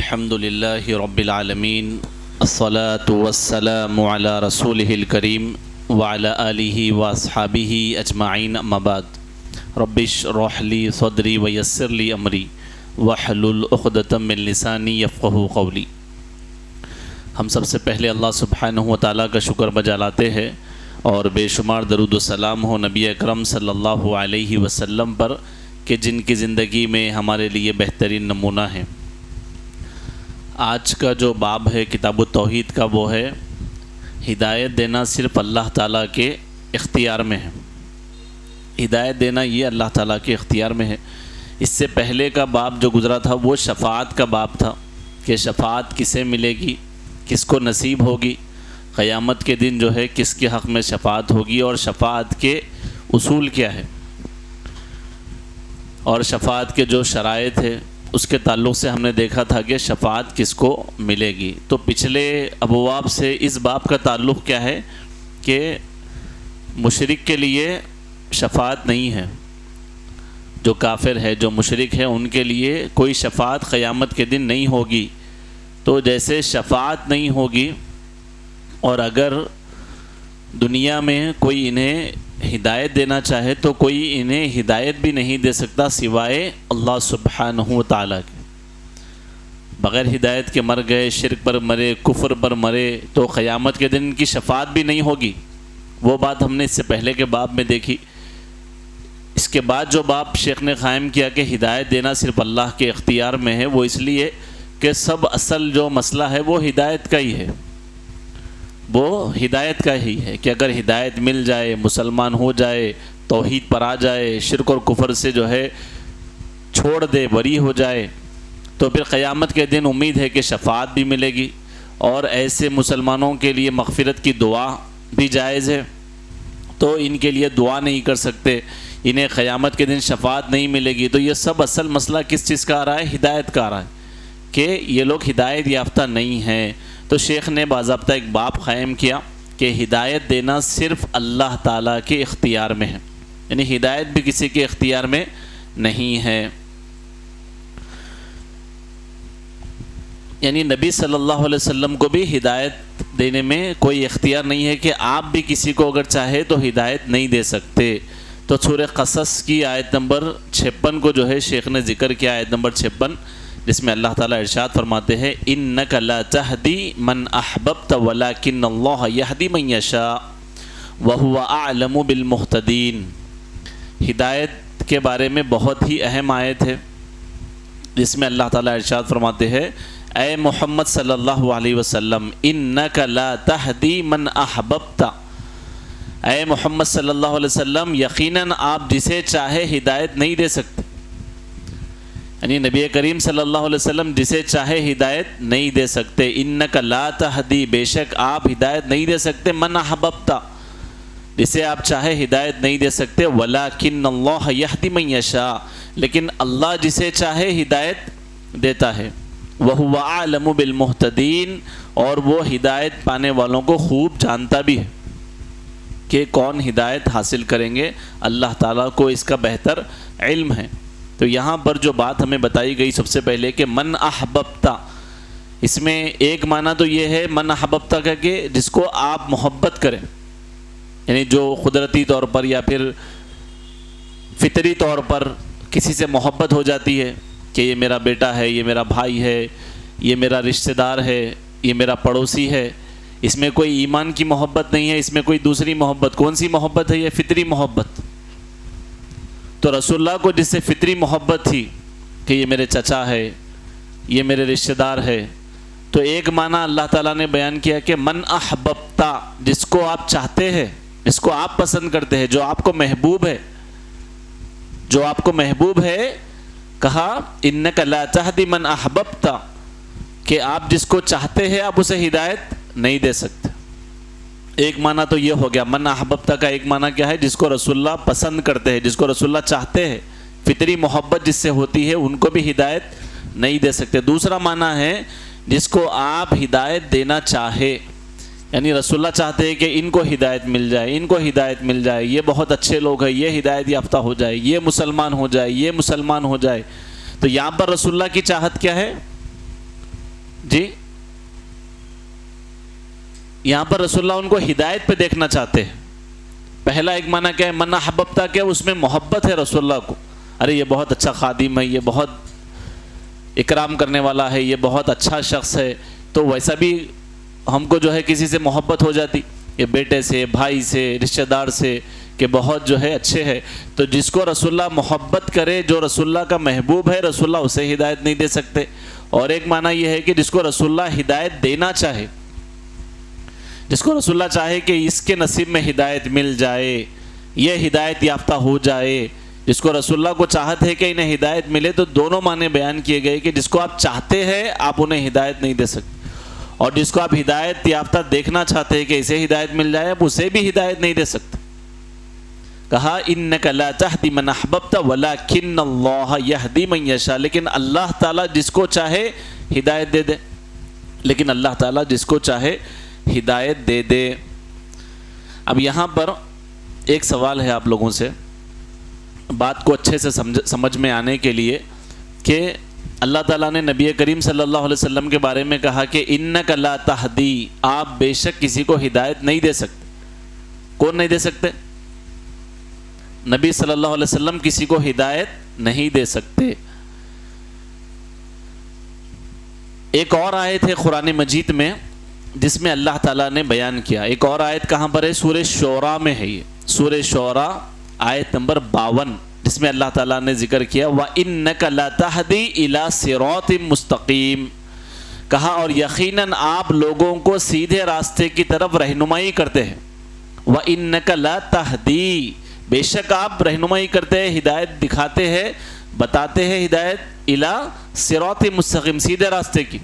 الحمد للہ رب العالمین الصلاة والسلام علی رسولہ الکریم وعلی آلہ واصحابہ اجمعین اما بعد رب اشرح لی صدری ویسر لی امری واحلل عقدۃ من لسانی یفقہوا قولی۔ ہم سب سے پہلے اللہ سبحانہ و تعالیٰ کا شکر بجا لاتے ہیں اور بے شمار درود و سلام ہو نبی اکرم صلی اللہ علیہ وسلم پر کہ جن کی زندگی میں ہمارے لیے بہترین نمونہ ہیں۔ آج کا جو باب ہے کتاب التوحید کا وہ ہے ہدایت دینا صرف اللہ تعالیٰ کے اختیار میں ہے۔ ہدایت دینا یہ اللہ تعالیٰ کے اختیار میں ہے۔ اس سے پہلے کا باب جو گزرا تھا وہ شفاعت کا باب تھا کہ شفاعت کسے ملے گی، کس کو نصیب ہوگی، قیامت کے دن جو ہے کس کے حق میں شفاعت ہوگی اور شفاعت کے اصول کیا ہے اور شفاعت کے جو شرائط ہے اس کے تعلق سے ہم نے دیکھا تھا کہ شفاعت کس کو ملے گی۔ تو پچھلے ابواب سے اس باب کا تعلق کیا ہے کہ مشرک کے لیے شفاعت نہیں ہے، جو کافر ہے جو مشرک ہے ان کے لیے کوئی شفاعت قیامت کے دن نہیں ہوگی۔ تو جیسے شفاعت نہیں ہوگی اور اگر دنیا میں کوئی انہیں ہدایت دینا چاہے تو کوئی انہیں ہدایت بھی نہیں دے سکتا سوائے اللہ سبحانہ و تعالیٰ کے۔ بغیر ہدایت کے مر گئے، شرک پر مرے، کفر پر مرے تو قیامت کے دن ان کی شفاعت بھی نہیں ہوگی۔ وہ بات ہم نے اس سے پہلے کے باب میں دیکھی۔ اس کے بعد جو باب شیخ نے قائم کیا کہ ہدایت دینا صرف اللہ کے اختیار میں ہے، وہ اس لیے کہ سب اصل جو مسئلہ ہے وہ ہدایت کا ہی ہے، وہ ہدایت کا ہی ہے کہ اگر ہدایت مل جائے، مسلمان ہو جائے، توحید پر آ جائے، شرک اور کفر سے جو ہے چھوڑ دے، بری ہو جائے، تو پھر قیامت کے دن امید ہے کہ شفاعت بھی ملے گی اور ایسے مسلمانوں کے لیے مغفرت کی دعا بھی جائز ہے۔ تو ان کے لیے دعا نہیں کر سکتے، انہیں قیامت کے دن شفاعت نہیں ملے گی۔ تو یہ سب اصل مسئلہ کس چیز کا آ رہا ہے؟ ہدایت کا آ رہا ہے کہ یہ لوگ ہدایت یافتہ نہیں ہیں۔ تو شیخ نے باضابطہ ایک باب قائم کیا کہ ہدایت دینا صرف اللہ تعالیٰ کے اختیار میں ہے، یعنی ہدایت بھی کسی کے اختیار میں نہیں ہے۔ یعنی نبی صلی اللہ علیہ وسلم کو بھی ہدایت دینے میں کوئی اختیار نہیں ہے کہ آپ بھی کسی کو اگر چاہے تو ہدایت نہیں دے سکتے۔ تو سورہ قصص کی آیت نمبر 56 کو جو ہے شیخ نے ذکر کیا، آیت نمبر 56، جس میں اللہ تعالیٰ ارشاد فرماتے ہیں اِنَّكَ لَا تَهْدِي مَنْ أَحْبَبْتَ وَلَكِنَّ اللَّهَ يَهْدِي مَنْ يَشَاءُ وَهُوَ أَعْلَمُ بِالْمُهْتَدِينَ۔ ہدایت کے بارے میں بہت ہی اہم آیت ہے جس میں اللہ تعالیٰ ارشاد فرماتے ہیں اے محمد صلی اللہ علیہ وسلم اِنَّكَ لَا تَهْدِي مَنْ أَحْبَبْتَ، اے محمد صلی اللہ علیہ وسلم یقیناً آپ جسے چاہے ہدایت نہیں دے سکتے، یعنی نبی کریم صلی اللہ علیہ وسلم جسے چاہے ہدایت نہیں دے سکتے۔ انک لا تہدی، بے شک آپ ہدایت نہیں دے سکتے، من احببت، جسے آپ چاہے ہدایت نہیں دے سکتے، ولکن اللہ یہدی من یشاء، لیکن اللہ جسے چاہے ہدایت دیتا ہے، وہو اعلم بالمہتدین، اور وہ ہدایت پانے والوں کو خوب جانتا بھی ہے کہ کون ہدایت حاصل کریں گے، اللہ تعالیٰ کو اس کا بہتر علم ہے۔ تو یہاں پر جو بات ہمیں بتائی گئی سب سے پہلے کہ من احببتا، اس میں ایک معنی تو یہ ہے من احببتا کا کہ جس کو آپ محبت کریں، یعنی جو قدرتی طور پر یا پھر فطری طور پر کسی سے محبت ہو جاتی ہے کہ یہ میرا بیٹا ہے، یہ میرا بھائی ہے، یہ میرا رشتہ دار ہے، یہ میرا پڑوسی ہے، اس میں کوئی ایمان کی محبت نہیں ہے، اس میں کوئی دوسری محبت۔ کون سی محبت ہے؟ یہ فطری محبت۔ تو رسول اللہ کو جس سے فطری محبت تھی کہ یہ میرے چچا ہے، یہ میرے رشتہ دار ہے، تو ایک معنی اللہ تعالیٰ نے بیان کیا کہ من احببتا، جس کو آپ چاہتے ہیں، جس کو آپ پسند کرتے ہیں، جو آپ کو محبوب ہے، جو آپ کو محبوب ہے، کہا انک لا تہدی من احببتا، کہ آپ جس کو چاہتے ہیں آپ اسے ہدایت نہیں دے سکتے۔ ایک معنی تو یہ ہو گیا من احببتا کا، ایک معنی کیا ہے؟ جس کو رسول اللہ پسند کرتے ہیں، جس کو رسول اللہ چاہتے ہیں، فطری محبت جس سے ہوتی ہے ان کو بھی ہدایت نہیں دے سکتے۔ دوسرا معنی ہے جس کو آپ ہدایت دینا چاہے، یعنی رسول اللہ چاہتے ہیں کہ ان کو ہدایت مل جائے، ان کو ہدایت مل جائے، یہ بہت اچھے لوگ ہیں، یہ ہدایت یافتہ ہو جائے، یہ مسلمان ہو جائے، یہ مسلمان ہو جائے۔ تو یہاں پر رسول اللہ کی چاہت کیا ہے؟ جی یہاں پر رسول اللہ ان کو ہدایت پہ دیکھنا چاہتے ہیں. پہلا ایک معنی کیا ہے؟ من احببتا، کہ اس میں محبت ہے رسول اللہ کو. ارے یہ بہت اچھا خادم ہے، یہ بہت اکرام کرنے والا ہے، یہ بہت اچھا شخص ہے. تو ویسا بھی ہم کو جو ہے کسی سے محبت ہو جاتی، یہ بیٹے سے، بھائی سے، رشتہ دار سے، کہ بہت جو ہے اچھے ہے. تو جس کو رسول اللہ محبت کرے، جو رسول اللہ کا محبوب ہے، رسول اللہ اسے ہدایت نہیں دے سکتے. اور ایک معنی یہ ہے کہ جس کو رسول اللہ ہدایت دینا چاہے، جس کو رسول اللہ چاہے کہ اس کے نصیب میں ہدایت مل جائے، یہ ہدایت یافتہ ہو جائے، جس کو رسول اللہ کو چاہت ہے کہ انہیں ہدایت ملے. تو دونوں معنی بیان کیے گئے کہ جس کو آپ چاہتے ہیں آپ انہیں ہدایت نہیں دے سکتے، اور جس کو آپ ہدایت یافتہ دیکھنا چاہتے ہیں کہ اسے ہدایت مل جائے، آپ اسے بھی ہدایت نہیں دے سکتے. کہا انک لا تہدی من احببت ولکن اللہ یہدی من یشاء، لیکن اللہ تعالیٰ جس کو چاہے ہدایت دے دے، لیکن اللہ تعالیٰ جس کو چاہے ہدایت دے دے. اب یہاں پر ایک سوال ہے آپ لوگوں سے، بات کو اچھے سے سمجھ میں آنے کے لیے، کہ اللہ تعالیٰ نے نبی کریم صلی اللہ علیہ وسلم کے بارے میں کہا کہ انک لا تہدی، آپ بے شک کسی کو ہدایت نہیں دے سکتے. کون نہیں دے سکتے؟ نبی صلی اللہ علیہ وسلم کسی کو ہدایت نہیں دے سکتے. ایک اور آیت ہے قرآن مجید میں جس میں اللہ تعالیٰ نے بیان کیا. ایک اور آیت کہاں پر ہے؟ سورہ شعراء میں ہے. یہ سورہ شعراء آیت نمبر 52، جس میں اللہ تعالیٰ نے ذکر کیا وَإِنَّكَ لَتَهْدِي إِلَى صِرَاطٍ مُسْتَقِيمٍ. کہا اور یقیناً آپ لوگوں کو سیدھے راستے کی طرف رہنمائی کرتے ہیں. وَإِنَّكَ لَتَهْدِي، بے شک آپ رہنمائی کرتے ہیں، ہدایت دکھاتے ہیں، بتاتے ہیں ہدایت إِلَى صِرَاطٍ مُسْتَقِيمٍ، سیدھے راستے کی.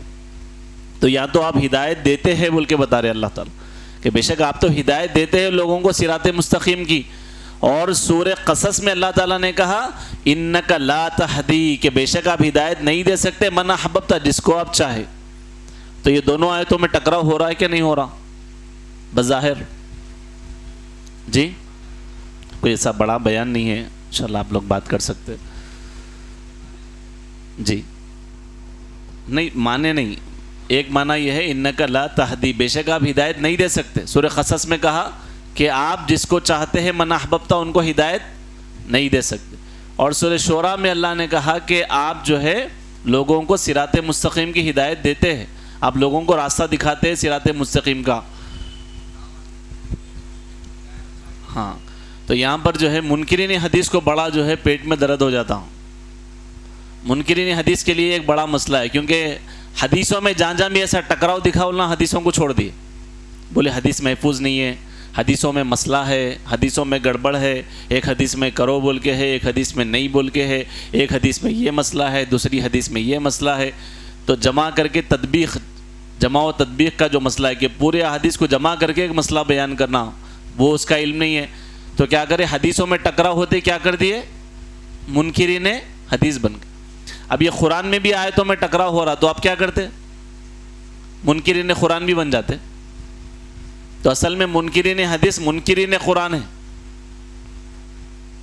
تو یا تو آپ ہدایت دیتے ہیں بول کے بتا رہے اللہ تعالیٰ کہ بے شک آپ تو ہدایت دیتے ہیں لوگوں کو صراط مستقیم کی. اور سورہ قصص میں اللہ تعالیٰ نے کہا انک لا تہدی، کہ بے شک آپ ہدایت نہیں دے سکتے من احببت، جس کو آپ چاہے. تو یہ دونوں آیتوں میں ٹکراؤ ہو رہا ہے کہ نہیں ہو رہا بظاہر؟ جی کوئی ایسا بڑا بیان نہیں ہے، انشاءاللہ آپ لوگ بات کر سکتے. جی نہیں مانے نہیں. ایک معنی یہ ہے انک لا تہدی، بے شک آپ ہدایت نہیں دے سکتے. سورہ قصص میں کہا کہ آپ جس کو چاہتے ہیں من احببتا، ان کو ہدایت نہیں دے سکتے. اور سورہ شعراء میں اللہ نے کہا کہ آپ جو ہے لوگوں کو صراط مستقیم کی ہدایت دیتے ہیں، آپ لوگوں کو راستہ دکھاتے ہیں صراط مستقیم کا. ہاں تو یہاں پر جو ہے منکرین حدیث کو بڑا جو ہے پیٹ میں درد ہو جاتا ہوں. منکرین حدیث کے لیے ایک بڑا مسئلہ ہے، کیونکہ حدیثوں میں جہاں جہاں بھی ایسا ٹکراؤ دکھا اللہ حدیثوں کو چھوڑ دیے، بولے حدیث محفوظ نہیں ہے، حدیثوں میں مسئلہ ہے، حدیثوں میں گڑبڑ ہے، ایک حدیث میں کرو بول کے ہے، ایک حدیث میں نہیں بول کے ہے، ایک حدیث میں یہ مسئلہ ہے، دوسری حدیث میں یہ مسئلہ ہے. تو جمع کر کے تطبیق، جمع و تطبیق کا جو مسئلہ ہے کہ پورے حدیث کو جمع کر کے ایک مسئلہ بیان کرنا، وہ اس کا علم نہیں ہے. تو کیا کرے، حدیثوں میں ٹکراؤ ہوتے کیا کر دیے، منکرین حدیث بن گئے. اب یہ قرآن میں بھی آیتوں میں ٹکراؤ ہو رہا تو آپ کیا کرتے، منکرین قرآن بھی بن جاتے. تو اصل میں منکرین حدیث منکرین قرآن ہے،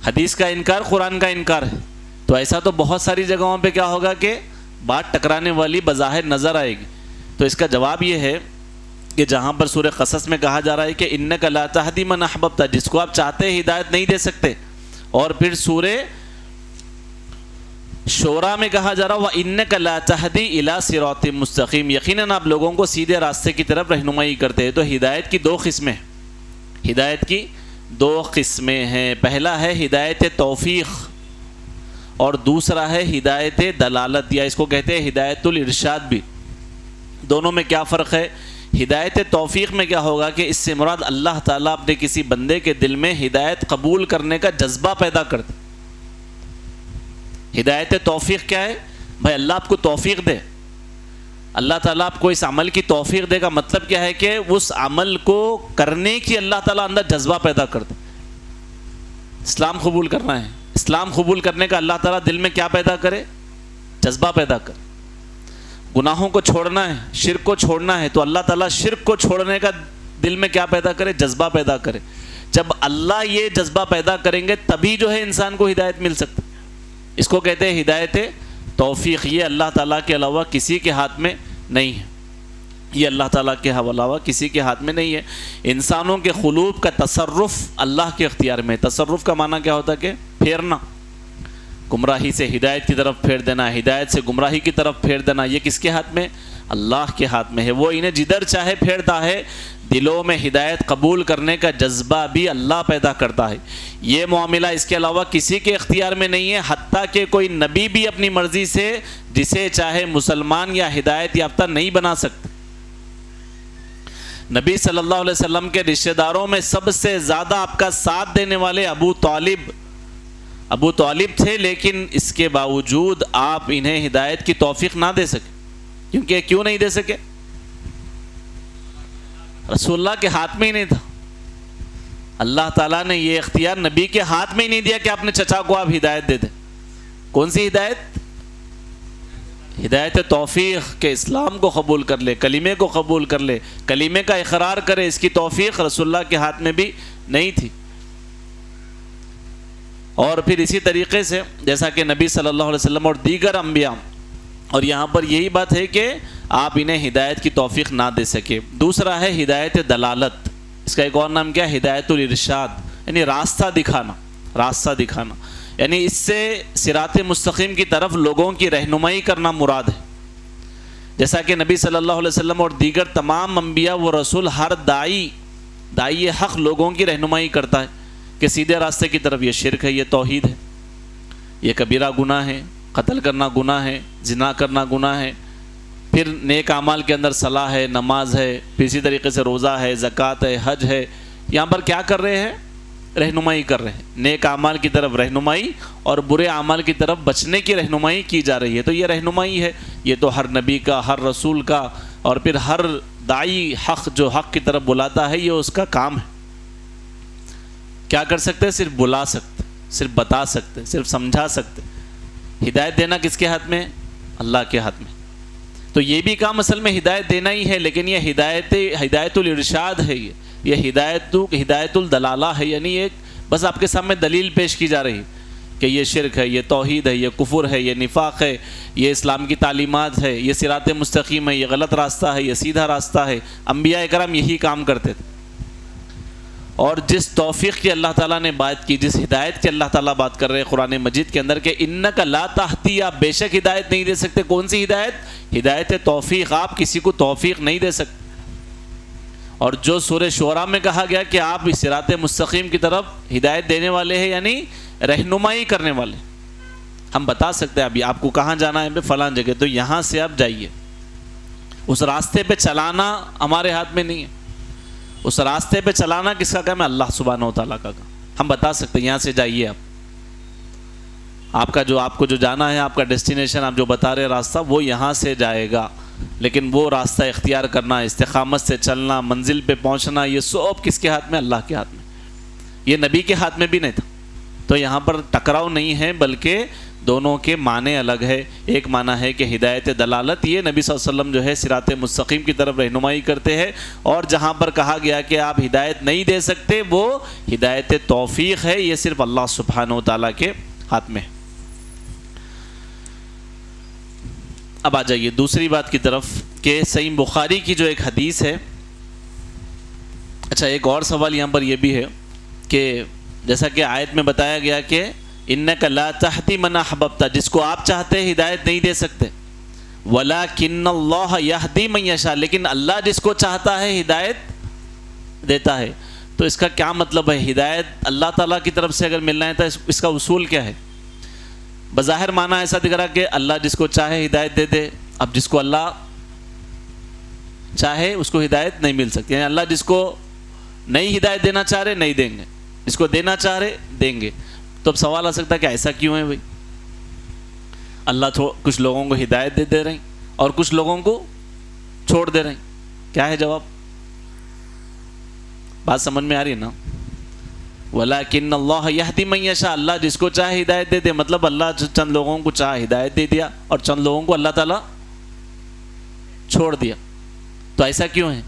حدیث کا انکار قرآن کا انکار ہے. تو ایسا تو بہت ساری جگہوں پہ کیا ہوگا کہ بات ٹکرانے والی بظاہر نظر آئے گی. تو اس کا جواب یہ ہے کہ جہاں پر سورہ قصص میں کہا جا رہا ہے کہ انک لا تہدی من احببت، جس کو آپ چاہتے ہیں ہدایت نہیں دے سکتے. اور پھر سورہ شعراء میں کہا جا رہا وَإِنَّكَ لَا تَهْدِي إِلَى صِرَاطٍ مُسْتَقِيمٍ، یقیناً آپ لوگوں کو سیدھے راستے کی طرف رہنمائی کرتے ہیں. تو ہدایت کی دو قسمیں، ہدایت کی دو قسمیں ہیں. پہلا ہے ہدایت توفیق اور دوسرا ہے ہدایت دلالت، یا اس کو کہتے ہیں ہدایت الارشاد بھی. دونوں میں کیا فرق ہے؟ ہدایت توفیق میں کیا ہوگا کہ اس سے مراد اللہ تعالیٰ اپنے کسی بندے کے دل میں ہدایت قبول کرنے کا جذبہ پیدا کرتے. ہدایت توفیق کیا ہے؟ بھائی اللہ آپ کو توفیق دے، اللہ تعالیٰ آپ کو اس عمل کی توفیق دے. کا مطلب کیا ہے کہ اس عمل کو کرنے کی اللہ تعالیٰ اندر جذبہ پیدا کر دے. اسلام قبول کرنا ہے، اسلام قبول کرنے کا اللہ تعالیٰ دل میں کیا پیدا کرے؟ جذبہ پیدا کرے. گناہوں کو چھوڑنا ہے، شرک کو چھوڑنا ہے، تو اللہ تعالیٰ شرک کو چھوڑنے کا دل میں کیا پیدا کرے؟ جذبہ پیدا کرے. جب اللہ یہ جذبہ پیدا کریں گے تبھی جو ہے انسان کو ہدایت مل سکتی. اس کو کہتے ہیں ہدایت توفیق. یہ اللہ تعالیٰ کے علاوہ کسی کے ہاتھ میں نہیں ہے. یہ اللہ تعالیٰ کے علاوہ کسی کے ہاتھ میں نہیں ہے۔ انسانوں کے قلوب کا تصرف اللہ کے اختیار میں ہے۔ تصرف کا معنی کیا ہوتا ہے کہ پھیرنا، گمراہی سے ہدایت کی طرف پھیر دینا، ہدایت سے گمراہی کی طرف پھیر دینا، یہ کس کے ہاتھ میں؟ اللہ کے ہاتھ میں ہے۔ وہ انہیں جدھر چاہے پھیرتا ہے۔ دلوں میں ہدایت قبول کرنے کا جذبہ بھی اللہ پیدا کرتا ہے۔ یہ معاملہ اس کے علاوہ کسی کے اختیار میں نہیں ہے، حتیٰ کہ کوئی نبی بھی اپنی مرضی سے جسے چاہے مسلمان یا ہدایت یافتہ نہیں بنا سکتا۔ نبی صلی اللہ علیہ وسلم کے رشتہ داروں میں سب سے زیادہ آپ کا ساتھ دینے والے ابو طالب تھے، لیکن اس کے باوجود آپ انہیں ہدایت کی توفیق نہ دے سکے۔ کیوں نہیں دے سکے؟ رسول اللہ کے ہاتھ میں ہی نہیں تھا۔ اللہ تعالیٰ نے یہ اختیار نبی کے ہاتھ میں ہی نہیں دیا کہ اپنے چچا کو آپ ہدایت دے دیں۔ کون سی ہدایت؟ ہدایت توفیق، کہ اسلام کو قبول کر لے، کلمے کو قبول کر لے، کلمے کا اقرار کرے، اس کی توفیق رسول اللہ کے ہاتھ میں بھی نہیں تھی۔ اور پھر اسی طریقے سے جیسا کہ نبی صلی اللہ علیہ وسلم اور دیگر انبیاء، اور یہاں پر یہی بات ہے کہ آپ انہیں ہدایت کی توفیق نہ دے سکے۔ دوسرا ہے ہدایت دلالت، اس کا ایک اور نام کیا ہے؟ ہدایت الارشاد، یعنی راستہ دکھانا، یعنی اس سے صراط مستقیم کی طرف لوگوں کی رہنمائی کرنا مراد ہے۔ جیسا کہ نبی صلی اللہ علیہ وسلم اور دیگر تمام انبیاء و رسول، ہر داعی حق لوگوں کی رہنمائی کرتا ہے کہ سیدھے راستے کی طرف۔ یہ شرک ہے، یہ توحید ہے، یہ کبیرہ گناہ ہے، قتل کرنا گناہ ہے، زنا کرنا گناہ ہے، پھر نیک اعمال کے اندر صلاح ہے، نماز ہے، پھر اسی طریقے سے روزہ ہے، زکوٰۃ ہے، حج ہے۔ یہاں پر کیا کر رہے ہیں؟ رہنمائی کر رہے ہیں، نیک اعمال کی طرف رہنمائی اور برے اعمال کی طرف بچنے کی رہنمائی کی جا رہی ہے۔ تو یہ رہنمائی ہے، یہ تو ہر نبی کا، ہر رسول کا، اور پھر ہر داعی حق جو حق کی طرف بلاتا ہے، یہ اس کا کام ہے۔ کیا کر سکتے ہیں؟ صرف بلا سکتے، صرف بتا سکتے، صرف سمجھا سکتے۔ ہدایت دینا کس کے ہاتھ میں؟ اللہ کے ہاتھ میں۔ تو یہ بھی کام اصل میں ہدایت دینا ہی ہے، لیکن یہ ہدایت الارشاد ہے، یہ ہدایت الدلالہ ہے، یعنی ایک بس آپ کے سامنے دلیل پیش کی جا رہی کہ یہ شرک ہے، یہ توحید ہے، یہ کفر ہے، یہ نفاق ہے، یہ اسلام کی تعلیمات ہے، یہ صراط مستقیم ہے، یہ غلط راستہ ہے، یہ سیدھا راستہ ہے۔ انبیاء کرام یہی کام کرتے تھے۔ اور جس توفیق کی اللہ تعالیٰ نے بات کی، جس ہدایت کی اللہ تعالیٰ بات کر رہے ہیں قرآن مجید کے اندر کہ انک لا تہدی، آپ بے شک ہدایت نہیں دے سکتے۔ کون سی ہدایت؟ ہدایت توفیق، آپ کسی کو توفیق نہیں دے سکتے۔ اور جو سورہ شعراء میں کہا گیا کہ آپ اس صراط مستقیم کی طرف ہدایت دینے والے ہیں، یعنی رہنمائی کرنے والے، ہم بتا سکتے ہیں ابھی آپ کو کہاں جانا ہے، فلاں جگہ، تو یہاں سے آپ جائیے۔ اس راستے پہ چلانا ہمارے ہاتھ میں نہیں ہے، اس راستے پہ چلانا کس کا کام ہے؟ اللہ سبحانہ و تعالیٰ کا کام۔ ہم بتا سکتے ہیں یہاں سے جائیے، آپ کو جو جانا ہے، آپ کا ڈیسٹینیشن آپ جو بتا رہے راستہ، وہ یہاں سے جائے گا، لیکن وہ راستہ اختیار کرنا، استقامت سے چلنا، منزل پہ پہنچنا، یہ سب کس کے ہاتھ میں؟ اللہ کے ہاتھ میں۔ یہ نبی کے ہاتھ میں بھی نہیں تھا۔ تو یہاں پر ٹکراؤ نہیں ہے، بلکہ دونوں کے معنی الگ ہے۔ ایک معنی ہے کہ ہدایت دلالت، یہ نبی صلی اللہ علیہ وسلم جو ہے صراط مستقیم کی طرف رہنمائی کرتے ہیں، اور جہاں پر کہا گیا کہ آپ ہدایت نہیں دے سکتے، وہ ہدایت توفیق ہے، یہ صرف اللہ سبحانہ و تعالیٰ کے ہاتھ میں ہے۔ اب آ جائیے دوسری بات کی طرف کہ صحیح بخاری کی جو ایک حدیث ہے۔ اچھا، ایک اور سوال یہاں پر یہ بھی ہے کہ جیسا کہ آیت میں بتایا گیا کہ انک لا تہدی من احببت، جس کو آپ چاہتے ہیں ہدایت نہیں دے سکتے، ولکن اللہ یہدی من یشاء، لیکن اللہ جس کو چاہتا ہے ہدایت دیتا ہے۔ تو اس کا کیا مطلب ہے؟ ہدایت اللہ تعالیٰ کی طرف سے اگر ملنا ہے تو اس کا اصول کیا ہے؟ بظاہر معنی ایسا دکھ رہا کہ اللہ جس کو چاہے ہدایت دے دے۔ اب جس کو اللہ چاہے اس کو ہدایت نہیں مل سکتی، یعنی اللہ جس کو نہیں ہدایت دینا چاہ رہے نہیں دیں گے، جس کو دینا چاہ رہے دیں گے۔ تو اب سوال آ سکتا ہے کہ ایسا کیوں ہے بھائی؟ اللہ کچھ لوگوں کو ہدایت دے رہے ہیں اور کچھ لوگوں کو چھوڑ دے رہے ہیں، کیا ہے جواب؟ بات سمجھ میں آ رہی ہے نا؟ وَلَكِنَّ اللَّهَ يَهْدِي مَن يَشَاءُ، اللہ جس کو چاہے ہدایت دے دے، مطلب اللہ چند لوگوں کو چاہے ہدایت دے دیا اور چند لوگوں کو اللہ تعالیٰ چھوڑ دیا۔ تو ایسا کیوں ہے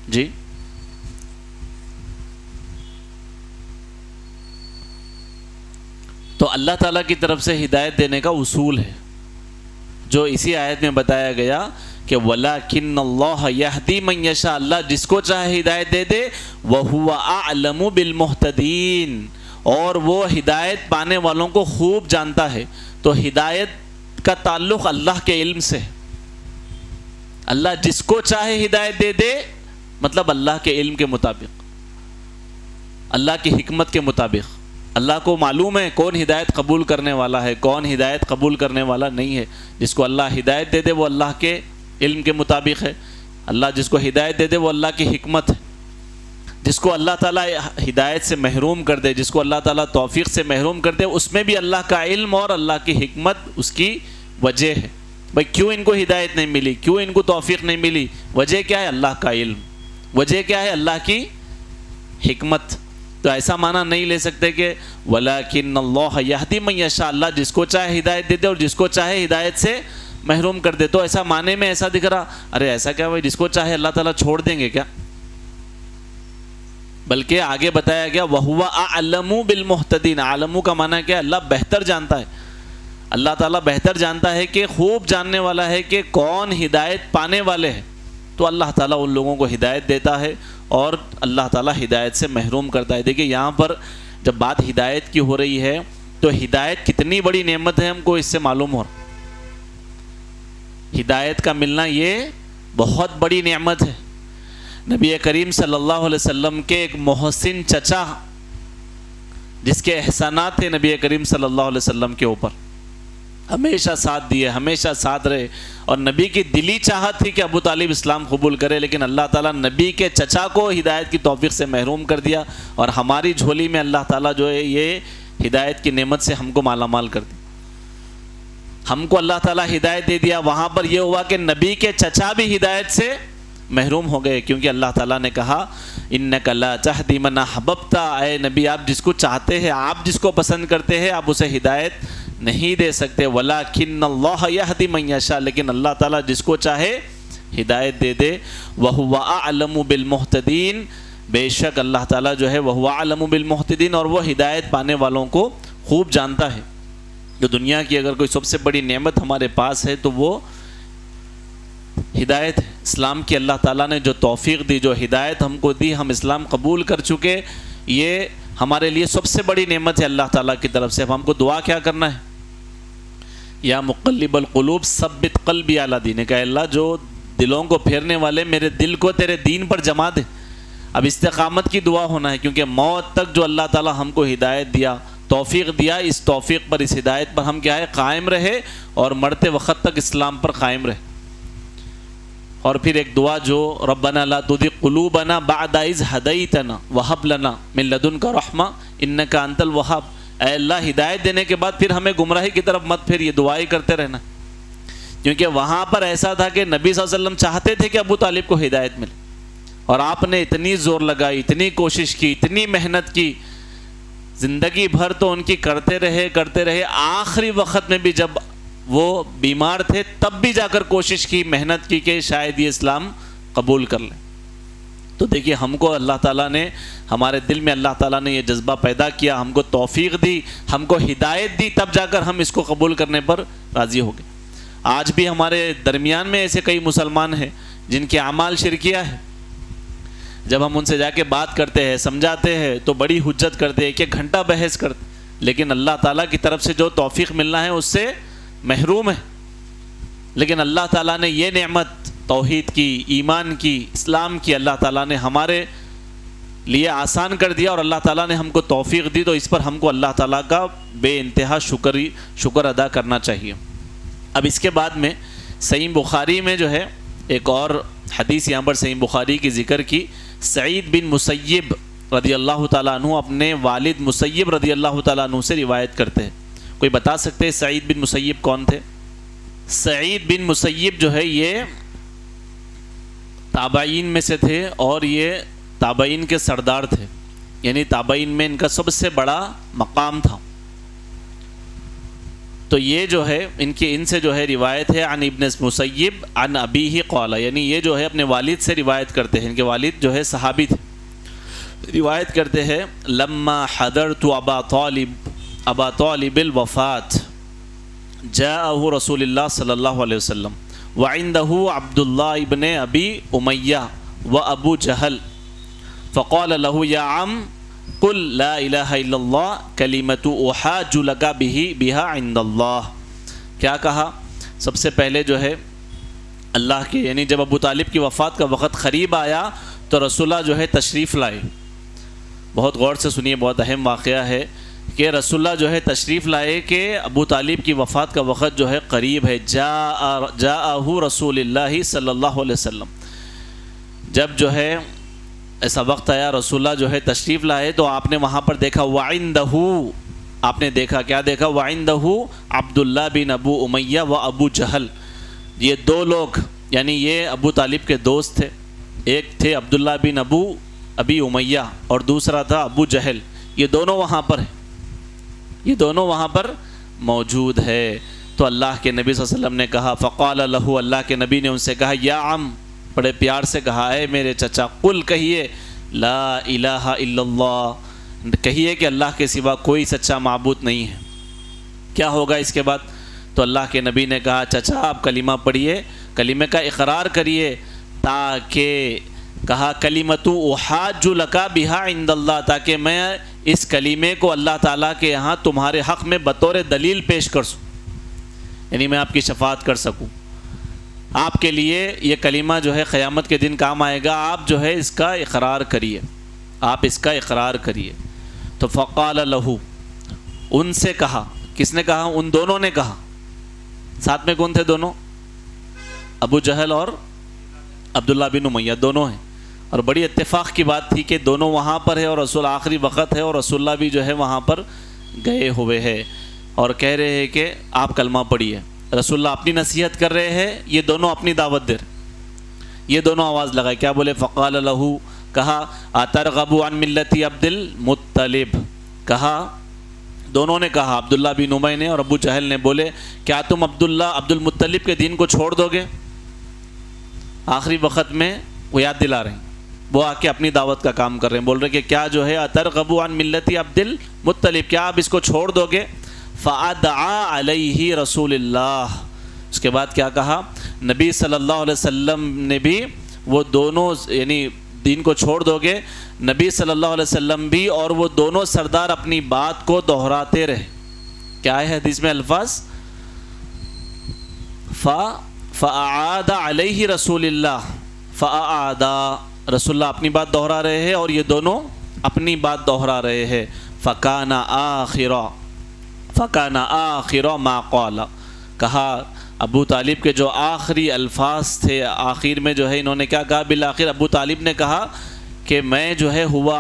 جی؟ تو اللہ تعالیٰ کی طرف سے ہدایت دینے کا اصول ہے جو اسی آیت میں بتایا گیا کہ وَلَٰكِنَّ اللَّهَ يَهْدِي مَن يَشَاءُ، اللہ جس کو چاہے ہدایت دے دے، وَهُوَ أَعْلَمُ بِالْمُهْتَدِينَ، اور وہ ہدایت پانے والوں کو خوب جانتا ہے۔ تو ہدایت کا تعلق اللہ کے علم سے ہے۔ اللہ جس کو چاہے ہدایت دے دے، مطلب اللہ کے علم کے مطابق، اللہ کی حکمت کے مطابق۔ اللہ کو معلوم ہے کون ہدایت قبول کرنے والا ہے، کون ہدایت قبول کرنے والا نہیں ہے۔ جس کو اللہ ہدایت دے دے وہ اللہ کے علم کے مطابق ہے، اللہ جس کو ہدایت دے دے وہ اللہ کی حکمت ہے۔ جس کو اللہ تعالیٰ ہدایت سے محروم کر دے، جس کو اللہ تعالیٰ توفیق سے محروم کر دے، اس میں بھی اللہ کا علم اور اللہ کی حکمت اس کی وجہ ہے۔ بھائی کیوں ان کو ہدایت نہیں ملی، کیوں ان کو توفیق نہیں ملی؟ وجہ کیا ہے؟ اللہ کا علم۔ وجہ کیا ہے؟ اللہ کی حکمت۔ تو ایسا معنی نہیں لے سکتے کہ وَلَٰكِنَّ اللَّهَ يَهْدِي مَن يَشَاءُ، اللہ جس کو چاہے ہدایت دے دے اور جس کو چاہے ہدایت سے محروم کر دے۔ تو ایسا معنی میں ایسا دکھ رہا، ارے ایسا کیا بھائی، جس کو چاہے اللہ تعالیٰ چھوڑ دیں گے کیا؟ بلکہ آگے بتایا گیا وَهُوَ أَعْلَمُ بِالْمُهْتَدِينَ۔ عالمو کا معنی کیا ہے؟ اللہ بہتر جانتا ہے۔ اللہ تعالیٰ بہتر جانتا ہے کہ خوب جاننے والا ہے کہ کون ہدایت پانے والے ہیں۔ تو اللہ تعالیٰ ان لوگوں کو ہدایت دیتا ہے اور اللہ تعالیٰ ہدایت سے محروم کرتا ہے۔ دیکھیں یہاں پر جب بات ہدایت کی ہو رہی ہے تو ہدایت کتنی بڑی نعمت ہے، ہم کو اس سے معلوم ہو رہا۔ ہدایت کا ملنا یہ بہت بڑی نعمت ہے۔ نبی کریم صلی اللہ علیہ وسلم کے ایک محسن چچا، جس کے احسانات تھے نبی کریم صلی اللہ علیہ وسلم کے اوپر، ہمیشہ ساتھ دیے، ہمیشہ ساتھ رہے، اور نبی کی دلی چاہت تھی کہ ابو طالب اسلام قبول کرے، لیکن اللہ تعالیٰ نبی کے چچا کو ہدایت کی توفیق سے محروم کر دیا، اور ہماری جھولی میں اللہ تعالیٰ جو ہے یہ ہدایت کی نعمت سے ہم کو مالا مال کر دی۔ ہم کو اللہ تعالیٰ ہدایت دے دیا، وہاں پر یہ ہوا کہ نبی کے چچا بھی ہدایت سے محروم ہو گئے، کیونکہ اللہ تعالیٰ نے کہا اِنَّكَ لَا تَهْدِي مَنْ أَحْبَبْتَ، اے نبی آپ جس کو چاہتے ہیں، آپ جس کو پسند کرتے ہیں، آپ اسے ہدایت نہیں دے سکتے۔ وَلَٰكِنَّ اللَّهَ يَهْدِي مَن يَشَاءُ، لیکن اللہ تعالیٰ جس کو چاہے ہدایت دے دے۔ وَهُوَ أَعْلَمُ بِالْمُهْتَدِينَ، بے شک اللہ تعالیٰ جو ہے وَهُوَ أَعْلَمُ بِالْمُهْتَدِينَ، اور وہ ہدایت پانے والوں کو خوب جانتا ہے۔ جو دنیا کی اگر کوئی سب سے بڑی نعمت ہمارے پاس ہے تو وہ ہدایت ہے۔ اسلام کی اللہ تعالیٰ نے جو توفیق دی، جو ہدایت ہم کو دی، ہم اسلام قبول کر چکے، یہ ہمارے لیے سب سے بڑی نعمت ہے اللہ تعالیٰ کی طرف سے۔ اب ہم کو دعا کیا کرنا ہے؟ یا مقلب القلوب ثبت قلبی علی دینک، کہ اللہ جو دلوں کو پھیرنے والے، میرے دل کو تیرے دین پر جما دے۔ اب استقامت کی دعا ہونا ہے، کیونکہ موت تک جو اللہ تعالیٰ ہم کو ہدایت دیا، توفیق دیا، اس توفیق پر، اس ہدایت پر ہم کیا ہے؟ قائم رہے، اور مرتے وقت تک اسلام پر قائم رہے۔ اور پھر ایک دعا جو ربنا لا تزغ قلوبنا بعد اذ ہدیتنا وہب لنا من لدنک رحمہ انک انت الوہاب، اے اللہ ہدایت دینے کے بعد پھر ہمیں گمراہی کی طرف مت پھر، یہ دعائی کرتے رہنا، کیونکہ وہاں پر ایسا تھا کہ نبی صلی اللہ علیہ وسلم چاہتے تھے کہ ابو طالب کو ہدایت ملے، اور آپ نے اتنی زور لگائی، اتنی کوشش کی، اتنی محنت کی، زندگی بھر تو ان کی کرتے رہے، آخری وقت میں بھی جب وہ بیمار تھے تب بھی جا کر کوشش کی، محنت کی کہ شاید یہ اسلام قبول کر لیں۔ تو دیکھیے ہم کو اللہ تعالیٰ نے، ہمارے دل میں اللہ تعالیٰ نے یہ جذبہ پیدا کیا، ہم کو توفیق دی، ہم کو ہدایت دی، تب جا کر ہم اس کو قبول کرنے پر راضی ہو گئے۔ آج بھی ہمارے درمیان میں ایسے کئی مسلمان ہیں جن کے اعمال شرکیہ ہیں، جب ہم ان سے جا کے بات کرتے ہیں، سمجھاتے ہیں، تو بڑی حجت کرتے ہیں، 1 گھنٹہ بحث کرتے، لیکن اللہ تعالیٰ کی طرف سے جو توفیق ملنا ہے اس سے محروم ہے۔ لیکن اللہ تعالیٰ نے یہ نعمت توحید کی، ایمان کی، اسلام کی، اللہ تعالیٰ نے ہمارے لیے آسان کر دیا، اور اللہ تعالیٰ نے ہم کو توفیق دی، تو اس پر ہم کو اللہ تعالیٰ کا بے انتہا شکر ادا کرنا چاہیے۔ اب اس کے بعد میں صحیح بخاری میں جو ہے ایک اور حدیث یہاں پر صحیح بخاری کی ذکر کی، سعید بن مسیب رضی اللہ تعالیٰ عنہ اپنے والد مسیب رضی اللہ تعالیٰ عنہ سے روایت کرتے ہیں۔ کوئی بتا سکتے ہیں سعید بن مسیب کون تھے؟ سعید بن مسیب جو ہے یہ تابعین میں سے تھے، اور یہ تابعین کے سردار تھے، یعنی تابعین میں ان کا سب سے بڑا مقام تھا۔ تو یہ جو ہے ان سے جو ہے روایت ہے، عن ابن مسیب عن ابیہ قال، یعنی یہ جو ہے اپنے والد سے روایت کرتے ہیں، ان کے والد جو ہے صحابی تھے، روایت کرتے ہیں لما حضرت ابا طالب الوفات، جاءہ رسول اللہ صلی اللہ علیہ وسلم وعندہ عبداللہ ابن ابی امیہ و ابو جہل فقال له یا عم قل لا الہ الا اللہ کلمۃ احاج لک بہا عند اللہ. کیا کہا؟ سب سے پہلے جو ہے اللہ کے یعنی جب ابو طالب کی وفات کا وقت قریب آیا تو رسول اللہ جو ہے تشریف لائے. بہت غور سے سنیے، بہت اہم واقعہ ہے کہ رسول اللہ جو ہے تشریف لائے کہ ابو طالب کی وفات کا وقت جو ہے قریب ہے. جاءہ رسول اللہ صلی اللہ علیہ وسلم، جب جو ہے ایسا وقت آیا رسول اللہ جو ہے تشریف لائے تو آپ نے وہاں پر دیکھا وعندہ، آپ نے دیکھا کیا دیکھا؟ وعندہ عبداللہ بن ابو امیہ و ابو جہل. یہ دو لوگ یعنی یہ ابو طالب کے دوست تھے، ایک تھے عبداللہ بن ابی امیہ اور دوسرا تھا ابو جہل. یہ دونوں وہاں پر ہیں، یہ دونوں وہاں پر موجود ہے. تو اللہ کے نبی صلی اللہ علیہ وسلم نے کہا فقال له، اللہ کے نبی نے ان سے کہا یا عم، بڑے پیار سے کہا اے میرے چچا، قل کہیے لا الہ الا اللہ، کہیے کہ اللہ کے سوا کوئی سچا معبود نہیں ہے. کیا ہوگا اس کے بعد؟ تو اللہ کے نبی نے کہا چچا آپ کلمہ پڑھیے، کلمے کا اقرار کریے، تاکہ کہا کلمۃ احاج لک بہا عند اللہ، تاکہ میں اس کلمے کو اللہ تعالیٰ کے یہاں تمہارے حق میں بطور دلیل پیش کر سوں، یعنی میں آپ کی شفاعت کر سکوں. آپ کے لیے یہ کلمہ جو ہے قیامت کے دن کام آئے گا، آپ جو ہے اس کا اقرار کریے، آپ اس کا اقرار کریے. تو فقال له، ان سے کہا، کس نے کہا؟ ان دونوں نے کہا. ساتھ میں کون تھے دونوں؟ ابو جہل اور عبداللہ بن امیہ دونوں ہیں. اور بڑی اتفاق کی بات تھی کہ دونوں وہاں پر ہے اور رسول آخری وقت ہے اور رسول اللہ بھی جو ہے وہاں پر گئے ہوئے ہیں اور کہہ رہے ہیں کہ آپ کلمہ پڑھیے. رسول اللہ اپنی نصیحت کر رہے ہیں، یہ دونوں اپنی دعوت دے رہے. یہ دونوں آواز لگائے، کیا بولے؟ فقال له، کہا اترغب عن ملت عبد المطلب، کہا دونوں نے کہا، عبداللہ بن امیہ نے اور ابو جہل نے بولے کیا تم عبد المطلب کے دین کو چھوڑ دو گے؟ آخری وقت میں وہ یاد دلا رہے ہیں، وہ آ کے اپنی دعوت کا کام کر رہے ہیں، بول رہے کہ کیا جو ہے اترغب عن ملت عبد المطلب، کیا آپ اس کو چھوڑ دو گے؟ فَأَدْعَا عَلَيْهِ رسول اللہ. اس کے بعد کیا کہا؟ نبی صلی اللہ علیہ وسلم نے بھی وہ دونوں یعنی دین کو چھوڑ دو گے، نبی صلی اللہ علیہ وسلم بھی اور وہ دونوں سردار اپنی بات کو دہراتے رہے. کیا ہے حدیث میں الفاظ؟ فَأَعَادَ عَلَيْهِ رسول اللہ، فَأَعَادَ، رسول اللہ اپنی بات دہرا رہے ہیں اور یہ دونوں اپنی بات دہرا رہے ہیں. فَكَانَ آخِرَ مَا قَالَ، کہا ابو طالب کے جو آخری الفاظ تھے، آخر میں جو ہے انہوں نے کیا کہا؟ بالآخر ابو طالب نے کہا کہ میں جو ہے ہوا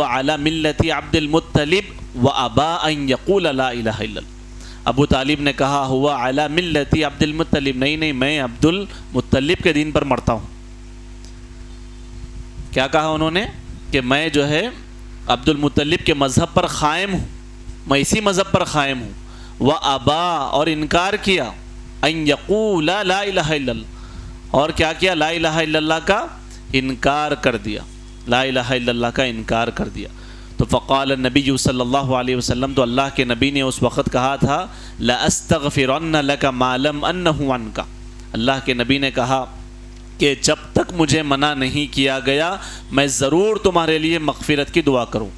علی ملت عبد المطلب وابا ان یقول لا الہ الا اللہ. ابو طالب نے کہا ہوا علی ملت عبد المطلب، نہیں میں عبد المطلب کے دین پر مرتا ہوں. کیا کہا انہوں نے؟ کہ میں جو ہے عبد المطلب کے مذہب پر قائم ہوں، میں اسی مذہب پر قائم ہوں. وابا، اور انکار کیا، ان یقول لا الہ الا اللہ، اور کیا کیا؟ لا الہ الا اللہ کا انکار کر دیا، لا الہ الا اللہ کا انکار کر دیا. تو فقال النبی صلی اللہ علیہ وسلم، تو اللہ کے نبی نے اس وقت کہا تھا لأستغفرن لک ما لم انہ عنک، اللہ کے نبی نے کہا کہ جب تک مجھے منع نہیں کیا گیا میں ضرور تمہارے لیے مغفرت کی دعا کروں.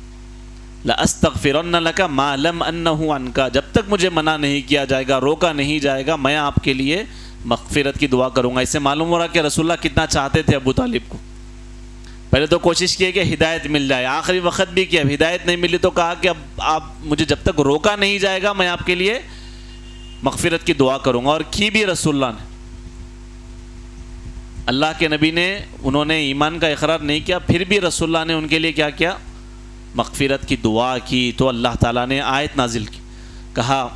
لأستغفرن لک ما لم انہ عنک، جب تک مجھے منع نہیں کیا جائے گا، روکا نہیں جائے گا، میں آپ کے لیے مغفرت کی دعا کروں گا. اس سے معلوم ہو رہا کہ رسول اللہ کتنا چاہتے تھے ابو طالب کو. پہلے تو کوشش کی کہ ہدایت مل جائے، آخری وقت بھی کہ اب ہدایت نہیں ملی تو کہا کہ اب آپ مجھے جب تک روکا نہیں جائے گا میں آپ کے لیے مغفرت کی دعا کروں گا. اور کی بھی رسول اللہ نے، اللہ کے نبی نے، انہوں نے ایمان کا اقرار نہیں کیا، پھر بھی رسول اللہ نے ان کے لیے کیا کیا؟ مغفرت کی دعا کی. تو اللہ تعالیٰ نے آیت نازل کی، کہا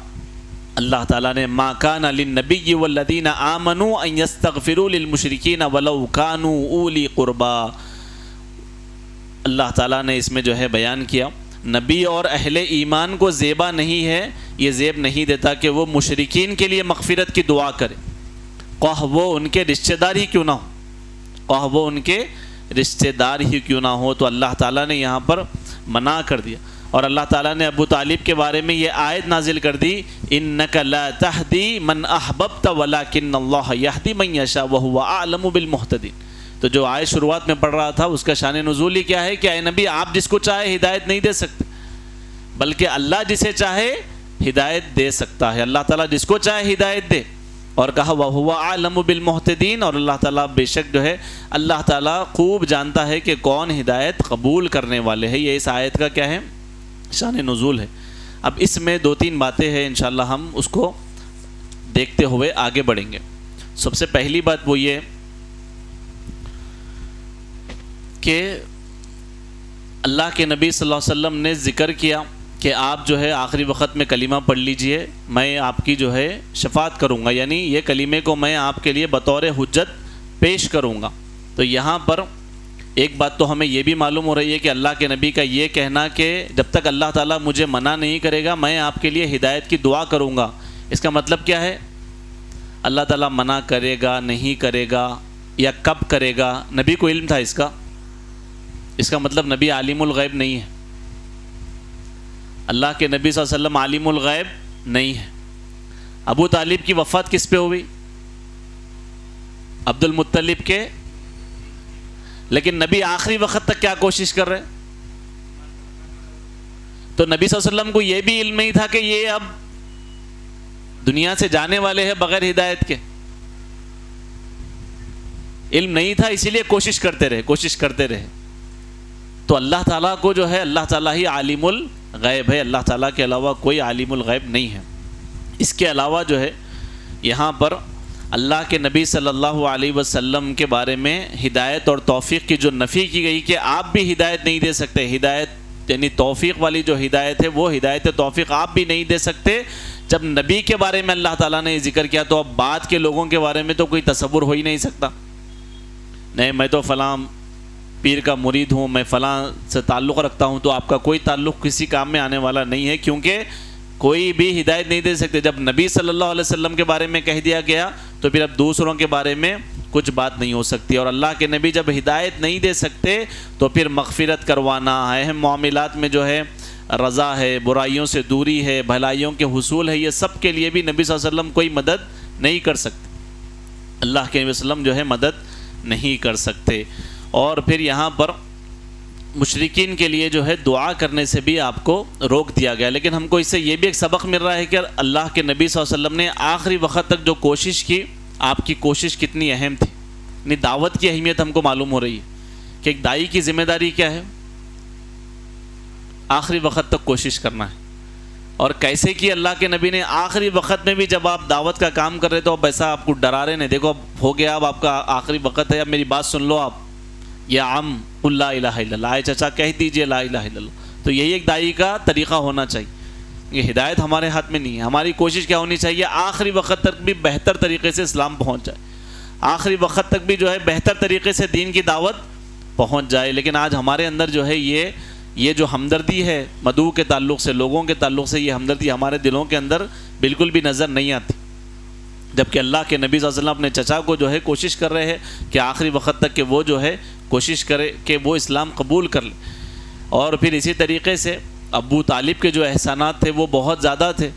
اللہ تعالیٰ نے ما کان للنبی والذین آمنوا ان یستغفروا للمشرکین ولو کانوا اولی قربا. اللہ تعالیٰ نے اس میں جو ہے بیان کیا نبی اور اہل ایمان کو زیبا نہیں ہے، یہ زیب نہیں دیتا کہ وہ مشرکین کے لیے مغفرت کی دعا کرے، خواہ وہ ان کے رشتہ دار ہی کیوں نہ ہو، خواہ وہ ان کے رشتہ دار ہی کیوں نہ ہو. تو اللہ تعالیٰ نے یہاں پر منع کر دیا. اور اللہ تعالیٰ نے ابو طالب کے بارے میں یہ آیت نازل کر دی انک لا تہدی من احببت ولکن اللہ یہدی من یشاء وہو اعلم بالمہتدین. تو جو آیت شروعات میں پڑھ رہا تھا اس کا شان نزول ہی کیا ہے کہ اے نبی آپ جس کو چاہے ہدایت نہیں دے سکتے، بلکہ اللہ جسے چاہے ہدایت دے سکتا ہے. اللہ تعالیٰ جس کو چاہے ہدایت دے. اور کہا وَهُوَ أَعْلَمُ بِالْمُهْتَدِينَ، اور اللہ تعالیٰ بے شک جو ہے اللہ تعالیٰ خوب جانتا ہے کہ کون ہدایت قبول کرنے والے ہیں. یہ اس آیت کا کیا ہے؟ شان نزول ہے. اب اس میں دو تین باتیں ہیں، انشاءاللہ ہم اس کو دیکھتے ہوئے آگے بڑھیں گے. سب سے پہلی بات وہ یہ کہ اللہ کے نبی صلی اللہ علیہ وسلم نے ذکر کیا کہ آپ جو ہے آخری وقت میں کلمہ پڑھ لیجئے، میں آپ کی جو ہے شفاعت کروں گا، یعنی یہ کلمے کو میں آپ کے لیے بطور حجت پیش کروں گا. تو یہاں پر ایک بات تو ہمیں یہ بھی معلوم ہو رہی ہے کہ اللہ کے نبی کا یہ کہنا کہ جب تک اللہ تعالیٰ مجھے منع نہیں کرے گا میں آپ کے لیے ہدایت کی دعا کروں گا، اس کا مطلب کیا ہے؟ اللہ تعالیٰ منع کرے گا، نہیں کرے گا، یا کب کرے گا؟ نبی کو علم تھا اس کا مطلب نبی عالم الغیب نہیں ہے. اللہ کے نبی صلی اللہ علیہ وسلم عالم الغیب نہیں ہے. ابو طالب کی وفات کس پہ ہوئی؟ عبد المطلب کے. لیکن نبی آخری وقت تک کیا کوشش کر رہے؟ تو نبی صلی اللہ علیہ وسلم کو یہ بھی علم نہیں تھا کہ یہ اب دنیا سے جانے والے ہیں بغیر ہدایت کے؟ علم نہیں تھا، اسی لیے کوشش کرتے رہے. تو اللہ تعالیٰ کو جو ہے اللہ تعالیٰ ہی عالم الغیب ہے، اللہ تعالیٰ کے علاوہ کوئی عالم الغیب نہیں ہے. اس کے علاوہ جو ہے یہاں پر اللہ کے نبی صلی اللہ علیہ وسلم کے بارے میں ہدایت اور توفیق کی جو نفی کی گئی کہ آپ بھی ہدایت نہیں دے سکتے، ہدایت یعنی توفیق والی جو ہدایت ہے وہ ہدایت توفیق آپ بھی نہیں دے سکتے. جب نبی کے بارے میں اللہ تعالیٰ نے ذکر کیا تو اب بعد کے لوگوں کے بارے میں تو کوئی تصور ہو ہی نہیں سکتا. نہیں میں تو فلاں پیر کا مرید ہوں، میں فلاں سے تعلق رکھتا ہوں، تو آپ کا کوئی تعلق کسی کام میں آنے والا نہیں ہے، کیونکہ کوئی بھی ہدایت نہیں دے سکتے. جب نبی صلی اللہ علیہ وسلم کے بارے میں کہہ دیا گیا تو پھر اب دوسروں کے بارے میں کچھ بات نہیں ہو سکتی. اور اللہ کے نبی جب ہدایت نہیں دے سکتے تو پھر مغفرت کروانا، اہم معاملات میں جو ہے رضا ہے، برائیوں سے دوری ہے، بھلائیوں کے حصول ہے، یہ سب کے لیے بھی نبی صلی اللہ علیہ وسلم کوئی مدد نہیں کر سکتے. اللہ کے نبی صلی اللہ علیہ وسلم جو ہے مدد نہیں کر سکتے. اور پھر یہاں پر مشرکین کے لیے جو ہے دعا کرنے سے بھی آپ کو روک دیا گیا. لیکن ہم کو اس سے یہ بھی ایک سبق مل رہا ہے کہ اللہ کے نبی صلی اللہ علیہ وسلم نے آخری وقت تک جو کوشش کی، آپ کی کوشش کتنی اہم تھی. یعنی دعوت کی اہمیت ہم کو معلوم ہو رہی ہے کہ ایک داعی کی ذمہ داری کیا ہے؟ آخری وقت تک کوشش کرنا ہے. اور کیسے کہ اللہ کے نبی نے آخری وقت میں بھی جب آپ دعوت کا کام کر رہے تو اب ایسا آپ کو ڈرا رہے نہیں، دیکھو اب ہو گیا، اب آپ کا آخری وقت ہے، اب میری بات سن لو، آپ یا عم قل لا الہ الا اللہ، آئے چچا کہہ دیجئے لا الہ الا اللہ. تو یہی ایک داعی کا طریقہ ہونا چاہیے. یہ ہدایت ہمارے ہاتھ میں نہیں ہے، ہماری کوشش کیا ہونی چاہیے؟ آخری وقت تک بھی بہتر طریقے سے اسلام پہنچ جائے، آخری وقت تک بھی جو ہے بہتر طریقے سے دین کی دعوت پہنچ جائے. لیکن آج ہمارے اندر جو ہے یہ جو ہمدردی ہے مدعو کے تعلق سے، لوگوں کے تعلق سے، یہ ہمدردی ہمارے دلوں کے اندر بالکل بھی نظر نہیں آتی. جبکہ اللہ کے نبی صلی اللہ علیہ وسلم اپنے چچا کو جو ہے کوشش کر رہے ہیں کہ آخری وقت تک کہ وہ جو ہے کوشش کرے کہ وہ اسلام قبول کر لے. اور پھر اسی طریقے سے ابو طالب کے جو احسانات تھے وہ بہت زیادہ تھے.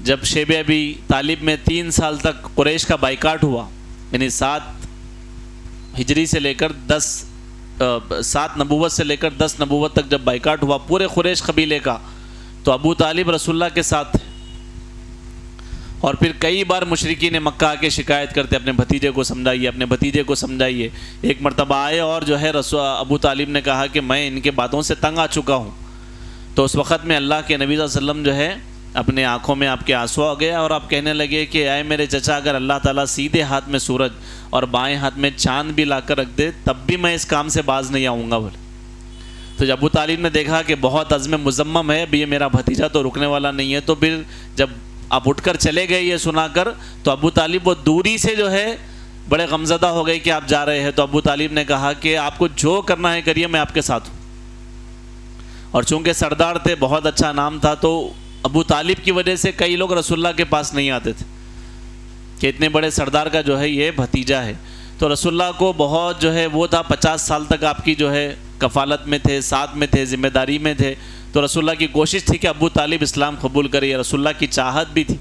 جب شیب ابی طالب میں 3 سال تک قریش کا بائیکاٹ ہوا، یعنی 7 ہجری سے لے کر 7 نبوت سے لے کر 10 نبوت تک جب بائیکاٹ ہوا پورے قریش قبیلے کا، تو ابو طالب رسول اللہ کے ساتھ تھے. اور پھر کئی بار مشرکین مکہ آ کے شکایت کرتے اپنے بھتیجے کو سمجھائیے، اپنے بھتیجے کو سمجھائیے. ایک مرتبہ آئے اور جو ہے ابو طالب نے کہا کہ میں ان کے باتوں سے تنگ آ چکا ہوں. تو اس وقت میں اللہ کے نبی صلی اللہ علیہ وسلم جو ہے اپنے آنکھوں میں آپ کے آنسو آ گیا اور آپ کہنے لگے کہ اے میرے چچا، اگر اللہ تعالیٰ سیدھے ہاتھ میں سورج اور بائیں ہاتھ میں چاند بھی لا کر رکھ دے تب بھی میں اس کام سے باز نہیں آؤں گا. بولے تو جب ابو طالب نے دیکھا کہ بہت عزم مزمم ہے، اب یہ میرا بھتیجا تو رکنے والا نہیں ہے، تو پھر جب آپ اٹھ کر چلے گئے یہ سنا کر، تو ابو طالب وہ دوری سے جو ہے بڑے غمزدہ ہو گئے کہ آپ جا رہے ہیں. تو ابو طالب نے کہا کہ آپ کو جو کرنا ہے کریے، میں آپ کے ساتھ ہوں. اور چونکہ سردار تھے، بہت اچھا نام تھا، تو ابو طالب کی وجہ سے کئی لوگ رسول اللہ کے پاس نہیں آتے تھے کہ اتنے بڑے سردار کا جو ہے یہ بھتیجا ہے. تو رسول اللہ کو بہت جو ہے وہ تھا، 50 سال تک آپ کی جو ہے کفالت میں تھے، ساتھ میں تھے، ذمہ داری میں تھے. تو رسول اللہ کی کوشش تھی کہ ابو طالب اسلام قبول کرے، یہ رسول اللہ کی چاہت بھی تھی،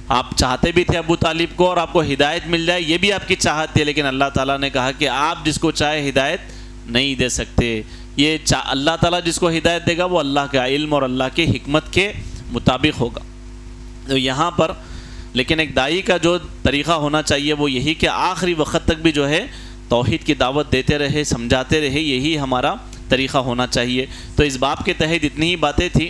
آپ چاہتے بھی تھے ابو طالب کو اور آپ کو ہدایت مل جائے، یہ بھی آپ کی چاہت تھی، لیکن اللہ تعالیٰ نے کہا کہ آپ جس کو چاہے ہدایت نہیں دے سکتے، یہ اللہ تعالیٰ جس کو ہدایت دے گا وہ اللہ کا علم اور اللہ کی حکمت کے مطابق ہوگا۔ تو یہاں پر لیکن ایک داعی کا جو طریقہ ہونا چاہیے وہ یہی کہ آخری وقت تک بھی جو ہے توحید کی دعوت دیتے رہے، سمجھاتے رہے، یہی ہمارا طریقہ ہونا چاہیے۔ تو اس باب کے تحت اتنی ہی باتیں تھیں۔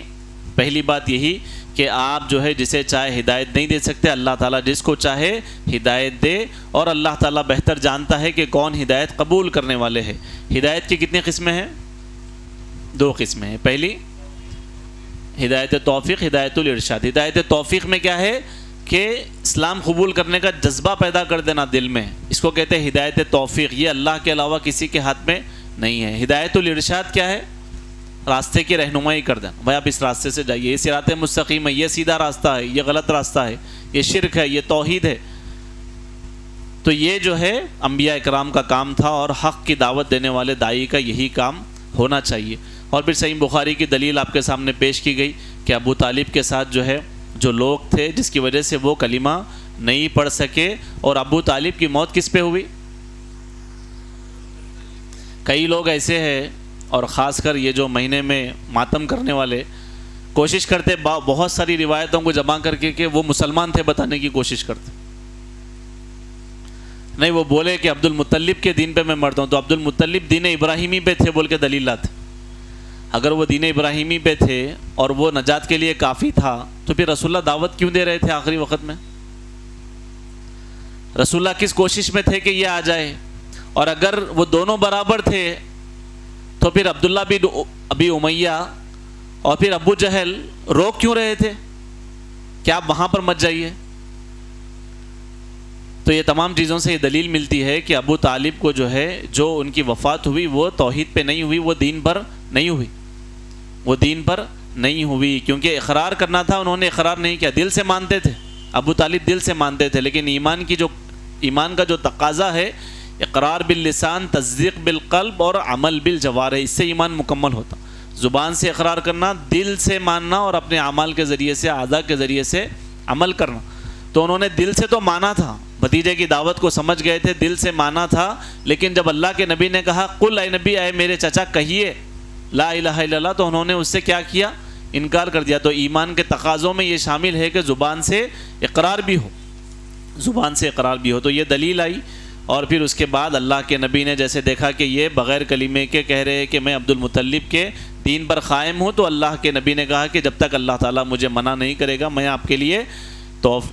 پہلی بات یہی کہ آپ جو ہے جسے چاہے ہدایت نہیں دے سکتے، اللہ تعالیٰ جس کو چاہے ہدایت دے، اور اللہ تعالیٰ بہتر جانتا ہے کہ کون ہدایت قبول کرنے والے ہیں۔ ہدایت کی کتنی قسمیں ہیں؟ 2 قسمیں ہیں۔ پہلی ہدایت توفیق، ہدایت الارشاد۔ ہدایت توفیق میں کیا ہے کہ اسلام قبول کرنے کا جذبہ پیدا کر دینا دل میں، اس کو کہتے ہیں ہدایت توفیق، یہ اللہ کے علاوہ کسی کے ہاتھ میں نہیں ہے۔ ہدایت الارشاد کیا ہے؟ راستے کی رہنمائی کر دینا، بھائی آپ اس راستے سے جائیے، یہ صراط مستقیم ہے، یہ سیدھا راستہ ہے، یہ غلط راستہ ہے، یہ شرک ہے، یہ توحید ہے۔ تو یہ جو ہے انبیاء اکرام کا کام تھا، اور حق کی دعوت دینے والے داعی کا یہی کام ہونا چاہیے۔ اور پھر صحیح بخاری کی دلیل آپ کے سامنے پیش کی گئی کہ ابو طالب کے ساتھ جو ہے جو لوگ تھے جس کی وجہ سے وہ کلمہ نہیں پڑھ سکے، اور ابو طالب کی موت کس پہ ہوئی؟ کئی لوگ ایسے ہیں، اور خاص کر یہ جو مہینے میں ماتم کرنے والے کوشش کرتے بہت ساری روایتوں کو جمع کر کے کہ وہ مسلمان تھے بتانے کی کوشش کرتے، نہیں وہ بولے کہ عبد المطلب کے دین پہ میں مرتا ہوں، تو عبد المطلب دین ابراہیمی پہ تھے بول کے دلیل لاتے۔ اگر وہ دین ابراہیمی پہ تھے اور وہ نجات کے لیے کافی تھا تو پھر رسول اللہ دعوت کیوں دے رہے تھے آخری وقت میں؟ رسول اللہ کس کوشش میں تھے کہ یہ آ جائے؟ اور اگر وہ دونوں برابر تھے تو پھر عبداللہ بن ابی امیہ اور پھر ابو جہل روک کیوں رہے تھے کہ آپ وہاں پر مت جائیے؟ تو یہ تمام چیزوں سے یہ دلیل ملتی ہے کہ ابو طالب کو جو ہے جو ان کی وفات ہوئی وہ توحید پہ نہیں ہوئی، وہ دین پر نہیں ہوئی، وہ دین پر نہیں ہوئی، کیونکہ اقرار کرنا تھا، انہوں نے اقرار نہیں کیا۔ دل سے مانتے تھے، ابو طالب دل سے مانتے تھے، لیکن ایمان کا جو تقاضا ہے اقرار باللسان، تصدیق بالقلب اور عمل بالجوارح، اس سے ایمان مکمل ہوتا۔ زبان سے اقرار کرنا، دل سے ماننا، اور اپنے اعمال کے ذریعے سے، اعضاء کے ذریعے سے عمل کرنا۔ تو انہوں نے دل سے تو مانا تھا، بھتیجے کی دعوت کو سمجھ گئے تھے، دل سے مانا تھا، لیکن جب اللہ کے نبی نے کہا قل اے نبی، اے میرے چچا کہیے لا الہ الا اللہ، تو انہوں نے اس سے کیا کیا؟ انکار کر دیا۔ تو ایمان کے تقاضوں میں یہ شامل ہے کہ زبان سے اقرار بھی ہو، زبان سے اقرار بھی ہو۔ تو یہ دلیل آئی، اور پھر اس کے بعد اللہ کے نبی نے جیسے دیکھا کہ یہ بغیر کلمے کے کہہ رہے کہ میں عبد المطلب کے دین پر قائم ہوں، تو اللہ کے نبی نے کہا کہ جب تک اللہ تعالیٰ مجھے منع نہیں کرے گا میں آپ کے لیے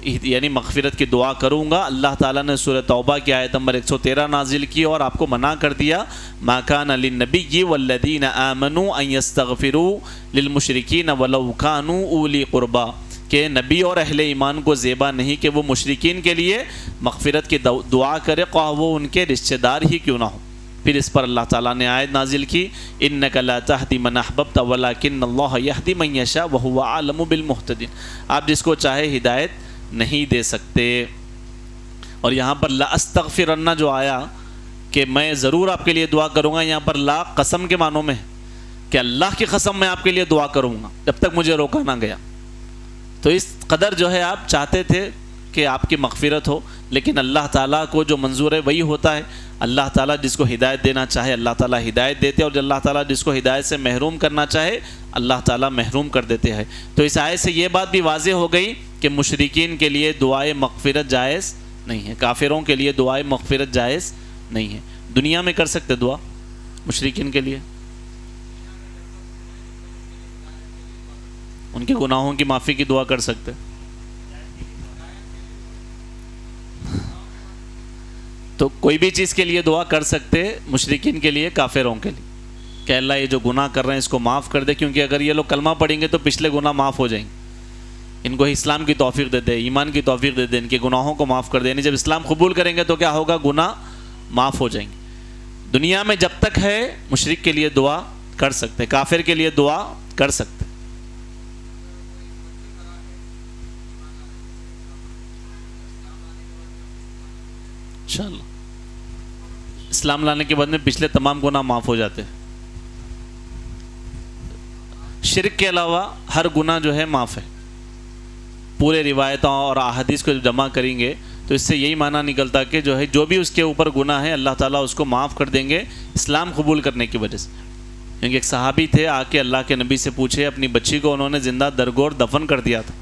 یعنی مغفرت کی دعا کروں گا۔ اللہ تعالیٰ نے سورہ توبہ کی آیت نمبر 113 نازل کی اور آپ کو منع کر دیا، ما کان للنبی والذین آمنوا ان یستغفروا للمشرکین ولو کانوا اولی قربا، کہ نبی اور اہل ایمان کو زیبا نہیں کہ وہ مشرکین کے لیے مغفرت کی دعا کرے، خواہ وہ ان کے رشتہ دار ہی کیوں نہ ہو۔ پھر اس پر اللہ تعالیٰ نے آیت نازل کی، انک لا تہدی من احببت ولکن اللہ یہدی من یشاء وہو اعلم بالمہتدین، آپ جس کو چاہے ہدایت نہیں دے سکتے۔ اور یہاں پر لا استغفرن جو آیا کہ میں ضرور آپ کے لیے دعا کروں گا، یہاں پر لا قسم کے معنوں میں کہ اللہ کی قسم میں آپ کے لیے دعا کروں گا جب تک مجھے روکا نہ گیا۔ تو اس قدر جو ہے آپ چاہتے تھے کہ آپ کی مغفرت ہو، لیکن اللہ تعالیٰ کو جو منظور ہے وہی ہوتا ہے۔ اللہ تعالیٰ جس کو ہدایت دینا چاہے اللہ تعالیٰ ہدایت دیتے، اور اللہ تعالیٰ جس کو ہدایت سے محروم کرنا چاہے اللہ تعالیٰ محروم کر دیتے ہیں۔ تو اس آیت سے یہ بات بھی واضح ہو گئی کہ مشرکین کے لیے دعائے مغفرت جائز نہیں ہے، کافروں کے لیے دعائے مغفرت جائز نہیں ہے۔ دنیا میں کر سکتے دعا مشرکین کے لیے، ان کے گناہوں کی معافی کی دعا کر سکتے، تو کوئی بھی چیز کے لیے دعا کر سکتے، مشرکین کے لیے، کافروں کے لیے، کہ اللہ یہ جو گناہ کر رہے ہیں اس کو معاف کر دے، کیونکہ اگر یہ لوگ کلمہ پڑھیں گے تو پچھلے گناہ معاف ہو جائیں گے، ان کو اسلام کی توفیق دے دے، ایمان کی توفیق دے دے، ان کے گناہوں کو معاف کر دے۔ یعنی جب اسلام قبول کریں گے تو کیا ہوگا؟ گناہ معاف ہو جائیں گے۔ دنیا میں جب تک ہے مشرک کے لیے دعا کر سکتے، کافر کے لیے دعا کر سکتے۔ انشاءاللہ اسلام لانے کے بعد میں پچھلے تمام گناہ معاف ہو جاتے ہیں۔ شرک کے علاوہ ہر گناہ جو ہے معاف ہے. پورے روایتوں اور احادیث کو جمع کریں گے تو اس سے یہی معنی نکلتا کہ جو ہے جو بھی اس کے اوپر گناہ ہے اللہ تعالیٰ اس کو معاف کر دیں گے اسلام قبول کرنے کی وجہ سے. کیونکہ ایک صحابی تھے آ کے اللہ کے نبی سے پوچھے، اپنی بچی کو انہوں نے زندہ درگور دفن کر دیا تھا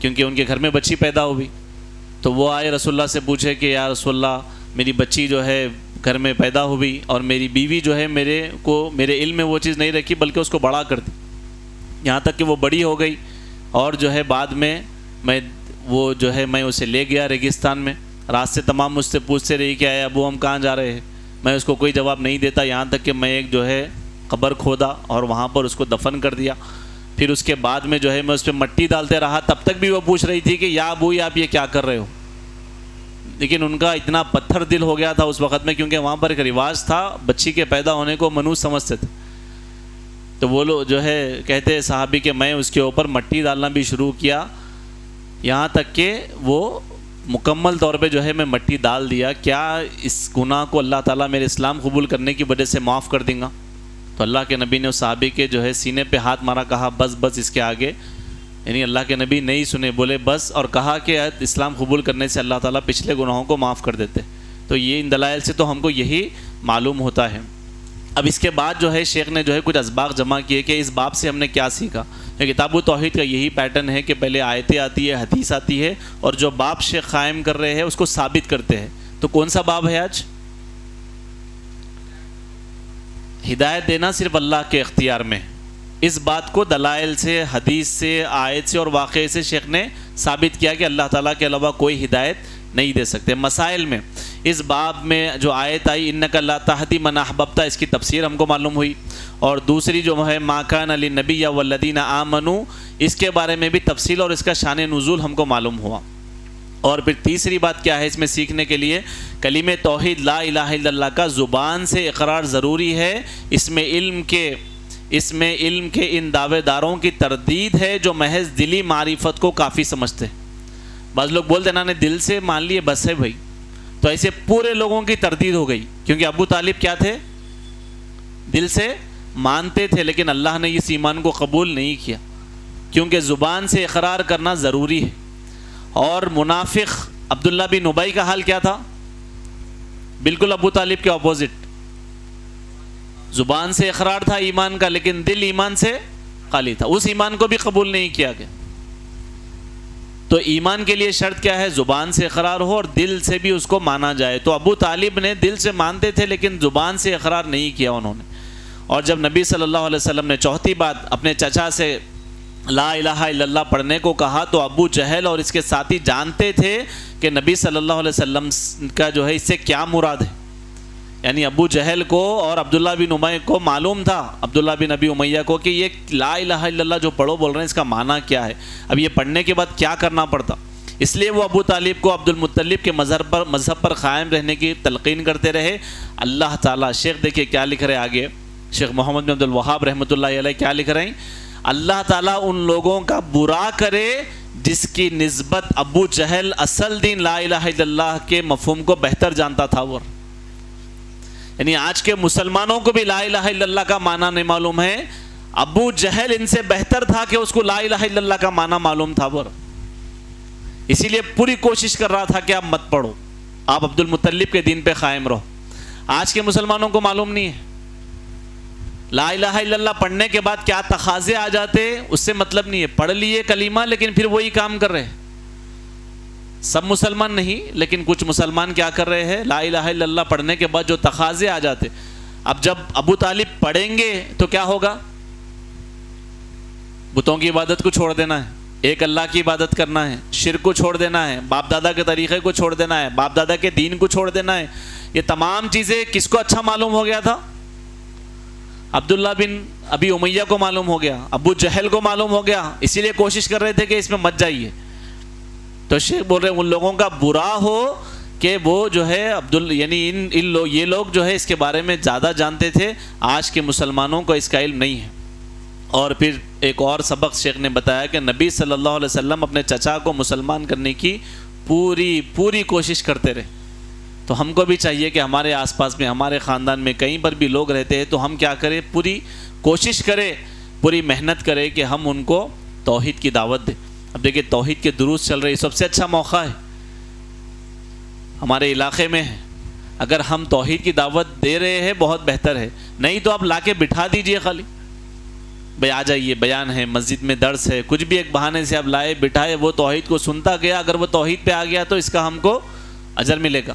کیونکہ ان کے گھر میں بچی پیدا ہوئی. تو وہ آئے رسول اللہ سے پوچھے کہ یا رسول اللہ میری بچی جو ہے گھر میں پیدا ہوئی اور میری بیوی جو ہے میرے علم میں وہ چیز نہیں رکھی بلکہ اس کو بڑا کر دی، یہاں تک کہ وہ بڑی ہو گئی اور جو ہے بعد میں میں اسے لے گیا ریگستان میں. راستے تمام مجھ سے پوچھتے رہی کہ اے ابو ہم کہاں جا رہے ہیں، میں اس کو کوئی جواب نہیں دیتا، یہاں تک کہ میں ایک جو ہے قبر کھودا اور وہاں پر اس کو دفن کر دیا. پھر اس کے بعد میں جو ہے میں اس پہ مٹی ڈالتے رہا، تب تک بھی وہ پوچھ رہی تھی کہ یا ابو آپ یہ کیا کر رہے ہو. لیکن ان کا اتنا پتھر دل ہو گیا تھا اس وقت میں، کیونکہ وہاں پر ایک رواج تھا بچی کے پیدا ہونے کو منحوس سمجھتے تھے. تو وہ لوگ جو ہے کہتے ہیں صحابی کہ میں اس کے اوپر مٹی ڈالنا بھی شروع کیا، یہاں تک کہ وہ مکمل طور پہ جو ہے میں مٹی ڈال دیا. کیا اس گناہ کو اللہ تعالیٰ میرے اسلام قبول کرنے کی وجہ سے معاف کر دیں گا؟ تو اللہ کے نبی نے اس صحابی کے جو ہے سینے پہ ہاتھ مارا، کہا بس بس اس کے آگے. یعنی اللہ کے نبی نہیں سنے، بولے بس، اور کہا کہ اسلام قبول کرنے سے اللہ تعالیٰ پچھلے گناہوں کو معاف کر دیتے. تو یہ ان دلائل سے تو ہم کو یہی معلوم ہوتا ہے. اب اس کے بعد جو ہے شیخ نے جو ہے کچھ اسباق جمع کیے کہ اس باب سے ہم نے کیا سیکھا. کتاب التوحید کا یہی پیٹرن ہے کہ پہلے آیتیں آتی ہے، حدیث آتی ہے، اور جو باب شیخ قائم کر رہے ہیں اس کو ثابت کرتے ہیں. تو کون سا باب ہے آج؟ ہدایت دینا صرف اللہ کے اختیار میں. اس بات کو دلائل سے، حدیث سے، آیت سے اور واقعے سے شیخ نے ثابت کیا کہ اللہ تعالیٰ کے علاوہ کوئی ہدایت نہیں دے سکتے. مسائل میں اس باب میں جو آیت آئی انک لا تہدی من احببت، اس کی تفسیر ہم کو معلوم ہوئی. اور دوسری جو ہے ما کان للنبی والذین آمنوا، اس کے بارے میں بھی تفصیل اور اس کا شان نزول ہم کو معلوم ہوا. اور پھر تیسری بات کیا ہے اس میں سیکھنے کے لیے؟ کلمہ توحید لا الہ الا اللہ کا زبان سے اقرار ضروری ہے. اس میں علم کے ان دعوے داروں کی تردید ہے جو محض دلی معرفت کو کافی سمجھتے. بعض لوگ بولتے نا نے دل سے مان لیے بس ہے بھائی، تو ایسے پورے لوگوں کی تردید ہو گئی. کیونکہ ابو طالب کیا تھے؟ دل سے مانتے تھے، لیکن اللہ نے اس ایمان کو قبول نہیں کیا کیونکہ زبان سے اقرار کرنا ضروری ہے. اور منافق عبداللہ بن ابی کا حال کیا تھا؟ بالکل ابو طالب کے اپوزٹ. زبان سے اقرار تھا ایمان کا لیکن دل ایمان سے خالی تھا، اس ایمان کو بھی قبول نہیں کیا گیا. تو ایمان کے لیے شرط کیا ہے؟ زبان سے اقرار ہو اور دل سے بھی اس کو مانا جائے. تو ابو طالب نے دل سے مانتے تھے لیکن زبان سے اقرار نہیں کیا انہوں نے. اور جب نبی صلی اللہ علیہ وسلم نے چوتھی بات اپنے چچا سے لا الہ الا اللہ پڑھنے کو کہا تو ابو جہل اور اس کے ساتھی جانتے تھے کہ نبی صلی اللہ علیہ وسلم کا جو ہے اس سے کیا مراد ہے. یعنی ابو جہل کو اور عبداللہ بن امیہ کو معلوم تھا، عبداللہ بن ابی امیہ کو، کہ یہ لا الہ الا اللہ جو پڑھو بول رہے ہیں اس کا معنی کیا ہے، اب یہ پڑھنے کے بعد کیا کرنا پڑتا. اس لیے وہ ابو طالب کو عبد المطلب کے مذہب پر قائم رہنے کی تلقین کرتے رہے. اللہ تعالیٰ، شیخ دیکھیے کیا لکھ رہے آگے، شیخ محمد بن عبد الوہاب رحمۃ اللہ علیہ کیا لکھ رہے ہیں؟ اللہ تعالیٰ ان لوگوں کا برا کرے جس کی نسبت ابو جہل اصل دین لا الہ الا اللہ کے مفہوم کو بہتر جانتا تھا. وہ یعنی آج کے مسلمانوں کو بھی لا الہ الا اللہ کا معنی نہیں معلوم ہے، ابو جہل ان سے بہتر تھا کہ اس کو لا الہ الا اللہ کا معنی معلوم تھا. وہ اسی لیے پوری کوشش کر رہا تھا کہ آپ مت پڑھو، آپ عبد المطلب کے دین پہ قائم رہو. آج کے مسلمانوں کو معلوم نہیں ہے لا الہ الا اللہ پڑھنے کے بعد کیا تقاضے آ جاتے، اس سے مطلب نہیں ہے. پڑھ لیے کلمہ لیکن پھر وہی کام کر رہے. سب مسلمان نہیں لیکن کچھ مسلمان کیا کر رہے ہیں، لا الہ الا اللہ پڑھنے کے بعد جو تقاضے آ جاتے، اب جب ابو طالب پڑھیں گے تو کیا ہوگا؟ بتوں کی عبادت کو چھوڑ دینا ہے، ایک اللہ کی عبادت کرنا ہے، شرک کو چھوڑ دینا ہے، باپ دادا کے طریقے کو چھوڑ دینا ہے، باپ دادا کے دین کو چھوڑ دینا ہے. یہ تمام چیزیں کس کو اچھا معلوم ہو گیا تھا؟ عبداللہ بن ابی امیہ کو معلوم ہو گیا، ابو جہل کو معلوم ہو گیا، اسی لیے کوشش کر رہے تھے کہ اس میں مت جائیے. تو شیخ بول رہے ہیں ان لوگوں کا برا ہو کہ وہ جو ہے یعنی یہ لوگ جو ہے اس کے بارے میں زیادہ جانتے تھے، آج کے مسلمانوں کو اس کا علم نہیں ہے. اور پھر ایک اور سبق شیخ نے بتایا کہ نبی صلی اللہ علیہ وسلم اپنے چچا کو مسلمان کرنے کی پوری کوشش کرتے رہے. تو ہم کو بھی چاہیے کہ ہمارے آس پاس میں، ہمارے خاندان میں کہیں پر بھی لوگ رہتے ہیں تو ہم کیا کریں، پوری کوشش کریں پوری محنت کرے کہ ہم ان کو توحید کی دعوت دیں. اب دیکھیں توحید کے دروس چل رہے، سب سے اچھا موقع ہے ہمارے علاقے میں ہے. اگر ہم توحید کی دعوت دے رہے ہیں بہت بہتر ہے، نہیں تو آپ لا کے بٹھا دیجئے، خالی بھائی آ جائیے، بیان ہے، مسجد میں درس ہے، کچھ بھی ایک بہانے سے آپ لائے بٹھائے، وہ توحید کو سنتا گیا، اگر وہ توحید پہ آ گیا تو اس کا ہم کو اجر ملے گا.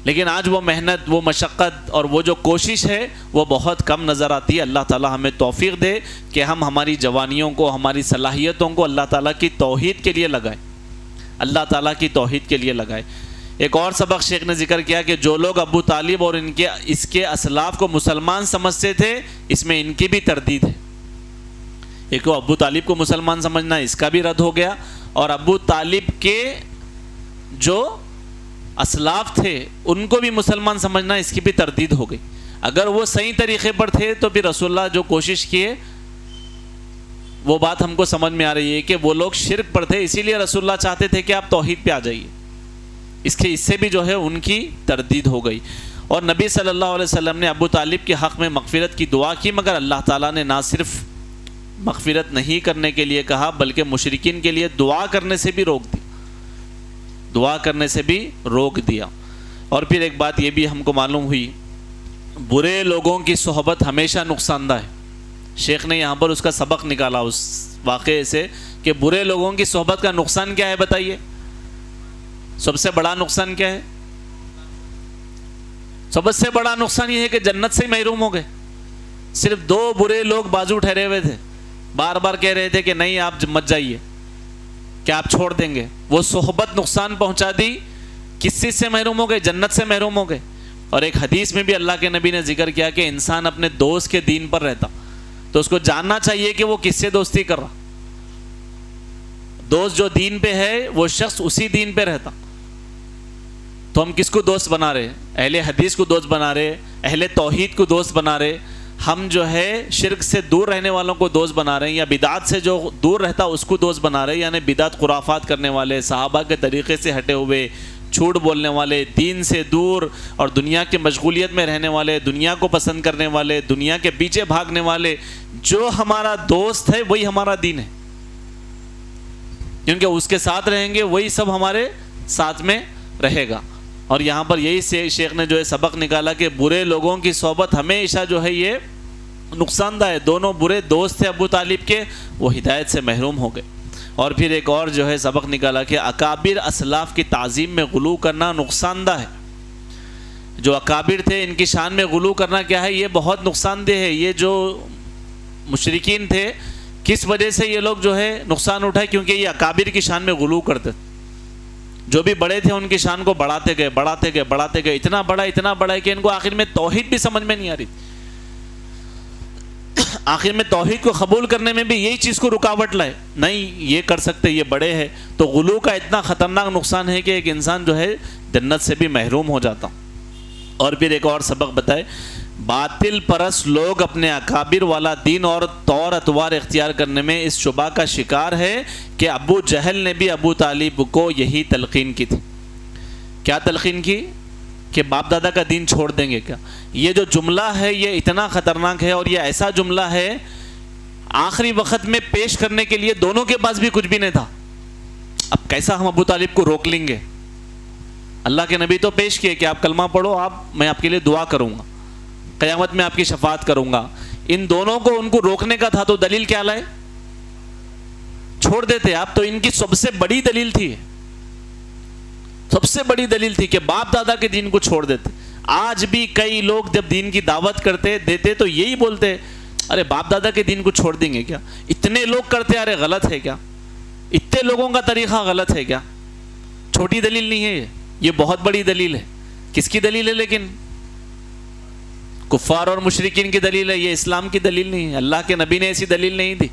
لیکن آج وہ محنت، وہ مشقت اور وہ جو کوشش ہے وہ بہت کم نظر آتی ہے. اللہ تعالی ہمیں توفیق دے کہ ہم ہماری جوانیوں کو، ہماری صلاحیتوں کو اللہ تعالیٰ کی توحید کے لیے لگائیں، اللہ تعالیٰ کی توحید کے لیے لگائیں. ایک اور سبق شیخ نے ذکر کیا کہ جو لوگ ابو طالب اور اس کے اسلاف کو مسلمان سمجھتے تھے، اس میں ان کی بھی تردید ہے. ایک تو ابو طالب کو مسلمان سمجھنا، اس کا بھی رد ہو گیا، اور ابو طالب کے جو اسلاف تھے ان کو بھی مسلمان سمجھنا، اس کی بھی تردید ہو گئی. اگر وہ صحیح طریقے پر تھے تو پھر رسول اللہ جو کوشش کیے وہ بات ہم کو سمجھ میں آ رہی ہے کہ وہ لوگ شرک پر تھے، اسی لیے رسول اللہ چاہتے تھے کہ آپ توحید پہ آ جائیے. اس سے بھی جو ہے ان کی تردید ہو گئی. اور نبی صلی اللہ علیہ وسلم نے ابو طالب کے حق میں مغفرت کی دعا کی، مگر اللہ تعالیٰ نے نہ صرف مغفرت نہیں کرنے کے لیے کہا بلکہ مشرکین کے لیے دعا کرنے سے بھی روک دی، دعا کرنے سے بھی روک دیا. اور پھر ایک بات یہ بھی ہم کو معلوم ہوئی، برے لوگوں کی صحبت ہمیشہ نقصان دہ ہے. شیخ نے یہاں پر اس کا سبق نکالا اس واقعے سے کہ برے لوگوں کی صحبت کا نقصان کیا ہے، بتائیے. سب سے بڑا نقصان کیا ہے؟ سب سے بڑا نقصان یہ ہے کہ جنت سے محروم ہو گئے. صرف 2 برے لوگ بازو ٹھہرے ہوئے تھے، بار بار کہہ رہے تھے کہ نہیں آپ مت جائیے، کہ آپ چھوڑ دیں گے. وہ صحبت نقصان پہنچا دی، کس چیز سے محروم ہو گئے؟ جنت سے محروم ہو گئے. اور ایک حدیث میں بھی اللہ کے نبی نے ذکر کیا کہ انسان اپنے دوست کے دین پر رہتا تو اس کو جاننا چاہیے کہ وہ کس سے دوستی کر رہا. دوست جو دین پہ ہے وہ شخص اسی دین پہ رہتا. تو ہم کس کو دوست بنا رہے؟ اہل حدیث کو دوست بنا رہے، اہل توحید کو دوست بنا رہے. ہم جو ہے شرک سے دور رہنے والوں کو دوست بنا رہے ہیں، یا بدعات سے جو دور رہتا اس کو دوست بنا رہے ہیں. یعنی بدعت خرافات کرنے والے، صحابہ کے طریقے سے ہٹے ہوئے، جھوٹ بولنے والے، دین سے دور اور دنیا کی مشغولیت میں رہنے والے، دنیا کو پسند کرنے والے، دنیا کے پیچھے بھاگنے والے، جو ہمارا دوست ہے وہی ہمارا دین ہے. کیونکہ اس کے ساتھ رہیں گے وہی سب ہمارے ساتھ میں رہے گا. اور یہاں پر یہی شیخ نے جو ہے سبق نکالا کہ برے لوگوں کی صحبت ہمیشہ جو ہے یہ نقصان دہ ہے. دونوں برے دوست تھے ابو طالب کے، وہ ہدایت سے محروم ہو گئے. اور پھر ایک اور جو ہے سبق نکالا کہ اکابر اسلاف کی تعظیم میں غلو کرنا نقصان دہ ہے. جو اکابر تھے ان کی شان میں غلو کرنا کیا ہے، یہ بہت نقصان دہ ہے. یہ جو مشرکین تھے کس وجہ سے یہ لوگ جو ہے نقصان اٹھائے؟ کیونکہ یہ اکابر کی شان میں غلو کرتے تھے. جو بھی بڑے تھے ان کی شان کو بڑھاتے گئے بڑھاتے گئے بڑھاتے گئے، اتنا بڑا ہے کہ ان کو آخر میں توحید بھی سمجھ میں نہیں آ رہی. آخر میں توحید کو قبول کرنے میں بھی یہی چیز کو رکاوٹ لائے، نہیں یہ کر سکتے، یہ بڑے ہیں. تو غلو کا اتنا خطرناک نقصان ہے کہ ایک انسان جو ہے جنت سے بھی محروم ہو جاتا. اور پھر ایک اور سبق بتائے، باطل پرست لوگ اپنے اکابر والا دین اور طور اطوار اختیار کرنے میں اس شبہ کا شکار ہے کہ ابو جہل نے بھی ابو طالب کو یہی تلقین کی تھی. کیا تلقین کی؟ کہ باپ دادا کا دین چھوڑ دیں گے کیا؟ یہ جو جملہ ہے یہ اتنا خطرناک ہے، اور یہ ایسا جملہ ہے آخری وقت میں پیش کرنے کے لیے دونوں کے پاس بھی کچھ بھی نہیں تھا. اب کیسا ہم ابو طالب کو روک لیں گے؟ اللہ کے نبی تو پیش کیے کہ آپ کلمہ پڑھو، میں آپ کے لیے دعا کروں گا، قیامت میں آپ کی شفاعت کروں گا. ان دونوں کو ان کو روکنے کا تھا تو دلیل کیا لائے؟ چھوڑ دیتے آپ. تو ان کی سب سے بڑی دلیل تھی، سب سے بڑی دلیل تھی کہ باپ دادا کے دین کو چھوڑ دیتے. آج بھی کئی لوگ جب دین کی دعوت کرتے دیتے تو یہی بولتے، ارے باپ دادا کے دین کو چھوڑ دیں گے کیا؟ اتنے لوگ کرتے، ارے غلط ہے کیا؟ اتنے لوگوں کا طریقہ غلط ہے کیا؟ چھوٹی دلیل نہیں ہے یہ بہت بڑی دلیل ہے. کس کی دلیل ہے؟ لیکن کفار اور مشرکین کی دلیل ہے، یہ اسلام کی دلیل نہیں ہے. اللہ کے نبی نے ایسی دلیل نہیں دی،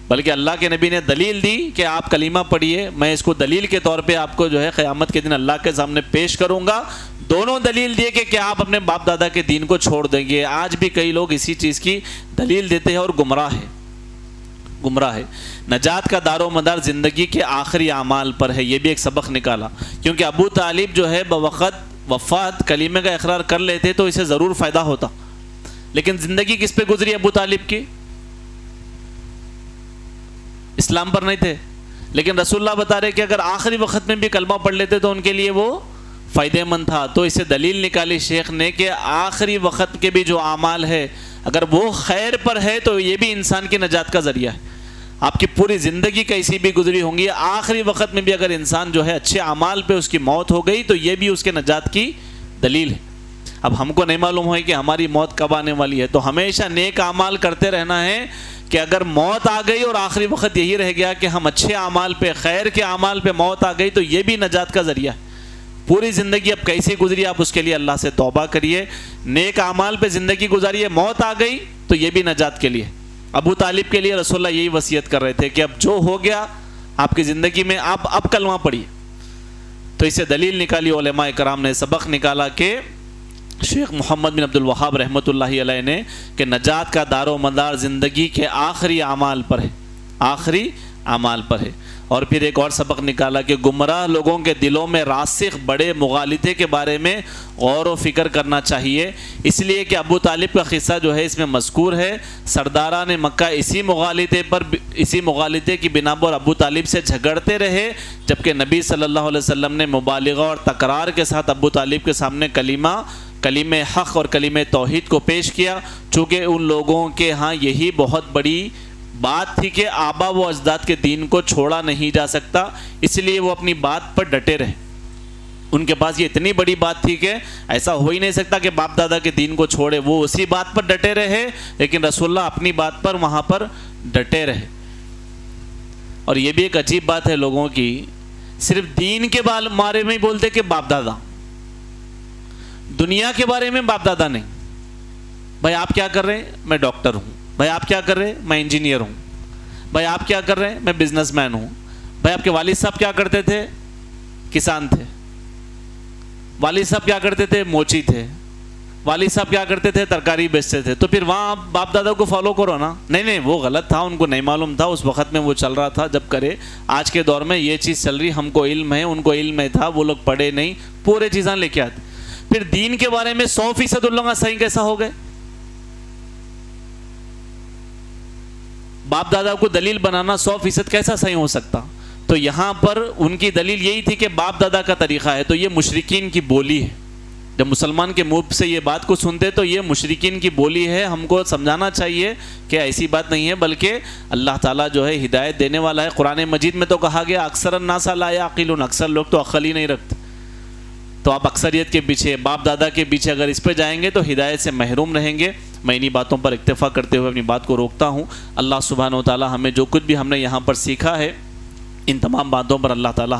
بلکہ اللہ کے نبی نے دلیل دی کہ آپ کلمہ پڑھیے، میں اس کو دلیل کے طور پہ آپ کو جو ہے قیامت کے دن اللہ کے سامنے پیش کروں گا. دونوں دلیل دیے کہ کیا آپ اپنے باپ دادا کے دین کو چھوڑ دیں گے. آج بھی کئی لوگ اسی چیز کی دلیل دیتے ہیں اور گمراہ ہے. نجات کا دار و مدار زندگی کے آخری اعمال پر ہے. یہ بھی ایک سبق نکالا، کیونکہ ابو طالب جو ہے بوقت وفات کلمے کا اقرار کر لیتے تو اسے ضرور فائدہ ہوتا، لیکن زندگی کس پہ گزری ابو طالب کی؟ اسلام پر نہیں تھے، لیکن رسول اللہ بتا رہے کہ اگر آخری وقت میں بھی کلمہ پڑھ لیتے تو ان کے لیے وہ فائدہ مند تھا۔ تو اسے دلیل نکالی شیخ نے کہ آخری وقت کے بھی جو اعمال ہے اگر وہ خیر پر ہے تو یہ بھی انسان کی نجات کا ذریعہ ہے۔ آپ کی پوری زندگی کیسی بھی گزری ہوں گی، آخری وقت میں بھی اگر انسان جو ہے اچھے اعمال پہ اس کی موت ہو گئی تو یہ بھی اس کے نجات کی دلیل ہے۔ اب ہم کو نہیں معلوم ہے کہ ہماری موت کب آنے والی ہے، تو ہمیشہ نیک اعمال کرتے رہنا ہے کہ اگر موت آ گئی اور آخری وقت یہی رہ گیا کہ ہم اچھے اعمال پہ، خیر کے اعمال پہ موت آ گئی تو یہ بھی نجات کا ذریعہ ہے۔ پوری زندگی اب کیسی گزری آپ اس کے لیے اللہ سے توبہ کریے، نیک اعمال پہ زندگی گزاریے، موت آ گئی تو یہ بھی نجات کے لیے۔ ابو طالب کے لیے رسول اللہ یہی وصیت کر رہے تھے کہ اب جو ہو گیا آپ کی زندگی میں آپ اب کلمہ پڑھیے۔ تو اسے دلیل نکالی علماء کرام نے، سبق نکالا کہ شیخ محمد بن عبد الوہاب رحمۃ اللہ علیہ نے کہ نجات کا دار و مدار زندگی کے آخری اعمال پر ہے، آخری اعمال پر ہے۔ اور پھر ایک اور سبق نکالا کہ گمراہ لوگوں کے دلوں میں راسخ بڑے مغالطے کے بارے میں غور و فکر کرنا چاہیے، اس لیے کہ ابو طالب کا قصہ جو ہے اس میں مذکور ہے۔ سرداران مکہ اسی مغالطے کی بنا پر ابو طالب سے جھگڑتے رہے، جبکہ نبی صلی اللہ علیہ وسلم نے مبالغہ اور تکرار کے ساتھ ابو طالب کے سامنے کلمہ حق اور کلمہ توحید کو پیش کیا، چونکہ ان لوگوں کے ہاں یہی بہت بڑی بات تھی کہ آبا و اجداد کے دین کو چھوڑا نہیں جا سکتا، اس لیے وہ اپنی بات پر ڈٹے رہے۔ ان کے پاس یہ اتنی بڑی بات تھی کہ ایسا ہو ہی نہیں سکتا کہ باپ دادا کے دین کو چھوڑے، وہ اسی بات پر ڈٹے رہے، لیکن رسول اللہ اپنی بات پر وہاں پر ڈٹے رہے۔ اور یہ بھی ایک عجیب بات ہے لوگوں کی، صرف دین کے بارے میں ہی بولتے کہ باپ دادا، دنیا کے بارے میں باپ دادا نہیں۔ بھائی آپ کیا کر رہے ہیں؟ میں ڈاکٹر ہوں۔ بھائی آپ کیا کر رہے ہیں؟ میں انجینئر ہوں۔ بھائی آپ کیا کر رہے ہیں؟ میں بزنس مین ہوں۔ بھائی آپ کے والد صاحب کیا کرتے تھے؟ کسان تھے۔ والد صاحب کیا کرتے تھے؟ موچی تھے۔ والد صاحب کیا کرتے تھے؟ ترکاری بیچتے تھے۔ تو پھر وہاں آپ باپ دادا کو فالو کرو نا۔ نہیں وہ غلط تھا، ان کو نہیں معلوم تھا، اس وقت میں وہ چل رہا تھا جب کرے۔ آج کے دور میں یہ چیز چل رہی، ہم کو علم ہے، ان کو علم نہیں تھا، وہ لوگ پڑھے نہیں، پورے چیزاں لے کے آتے۔ پھر دین کے بارے میں 100% ان لوگ صحیح کیسا ہو گئے؟ باپ دادا کو دلیل بنانا 100% کیسا صحیح ہو سکتا؟ تو یہاں پر ان کی دلیل یہی تھی کہ باپ دادا کا طریقہ ہے، تو یہ مشرکین کی بولی ہے۔ جب مسلمان کے منہ سے یہ بات کو سنتے تو یہ مشرکین کی بولی ہے، ہم کو سمجھانا چاہیے کہ ایسی بات نہیں ہے، بلکہ اللہ تعالیٰ جو ہے ہدایت دینے والا ہے۔ قرآن مجید میں تو کہا گیا اکثر الناس لا یعقلون، اکثر لوگ تو عقل ہی نہیں رکھتے۔ تو آپ اکثریت کے پیچھے، باپ دادا کے پیچھے اگر اس پہ جائیں گے تو ہدایت سے محروم رہیں گے۔ میں انہی باتوں پر اکتفا کرتے ہوئے اپنی بات کو روکتا ہوں۔ اللہ سبحانہ و تعالی ہمیں جو کچھ بھی ہم نے یہاں پر سیکھا ہے، ان تمام باتوں پر اللہ تعالی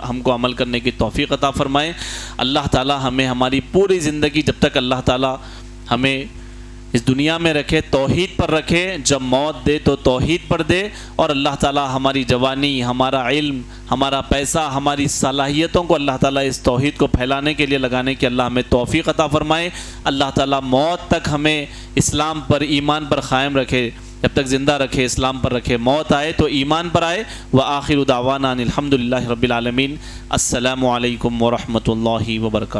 ہم کو عمل کرنے کی توفیق عطا فرمائے۔ اللہ تعالی ہمیں ہماری پوری زندگی جب تک اللہ تعالی ہمیں اس دنیا میں رکھے توحید پر رکھے، جب موت دے تو توحید پر دے، اور اللہ تعالی ہماری جوانی، ہمارا علم، ہمارا پیسہ، ہماری صلاحیتوں کو اللہ تعالی اس توحید کو پھیلانے کے لیے لگانے کی اللہ ہمیں توفیق عطا فرمائے۔ اللہ تعالی موت تک ہمیں اسلام پر، ایمان پر قائم رکھے، جب تک زندہ رکھے اسلام پر رکھے، موت آئے تو ایمان پر آئے۔ وآخر دعوانا ان الحمد للہ رب العالمین۔ السلام علیکم ورحمۃ اللہ وبرکاتہ۔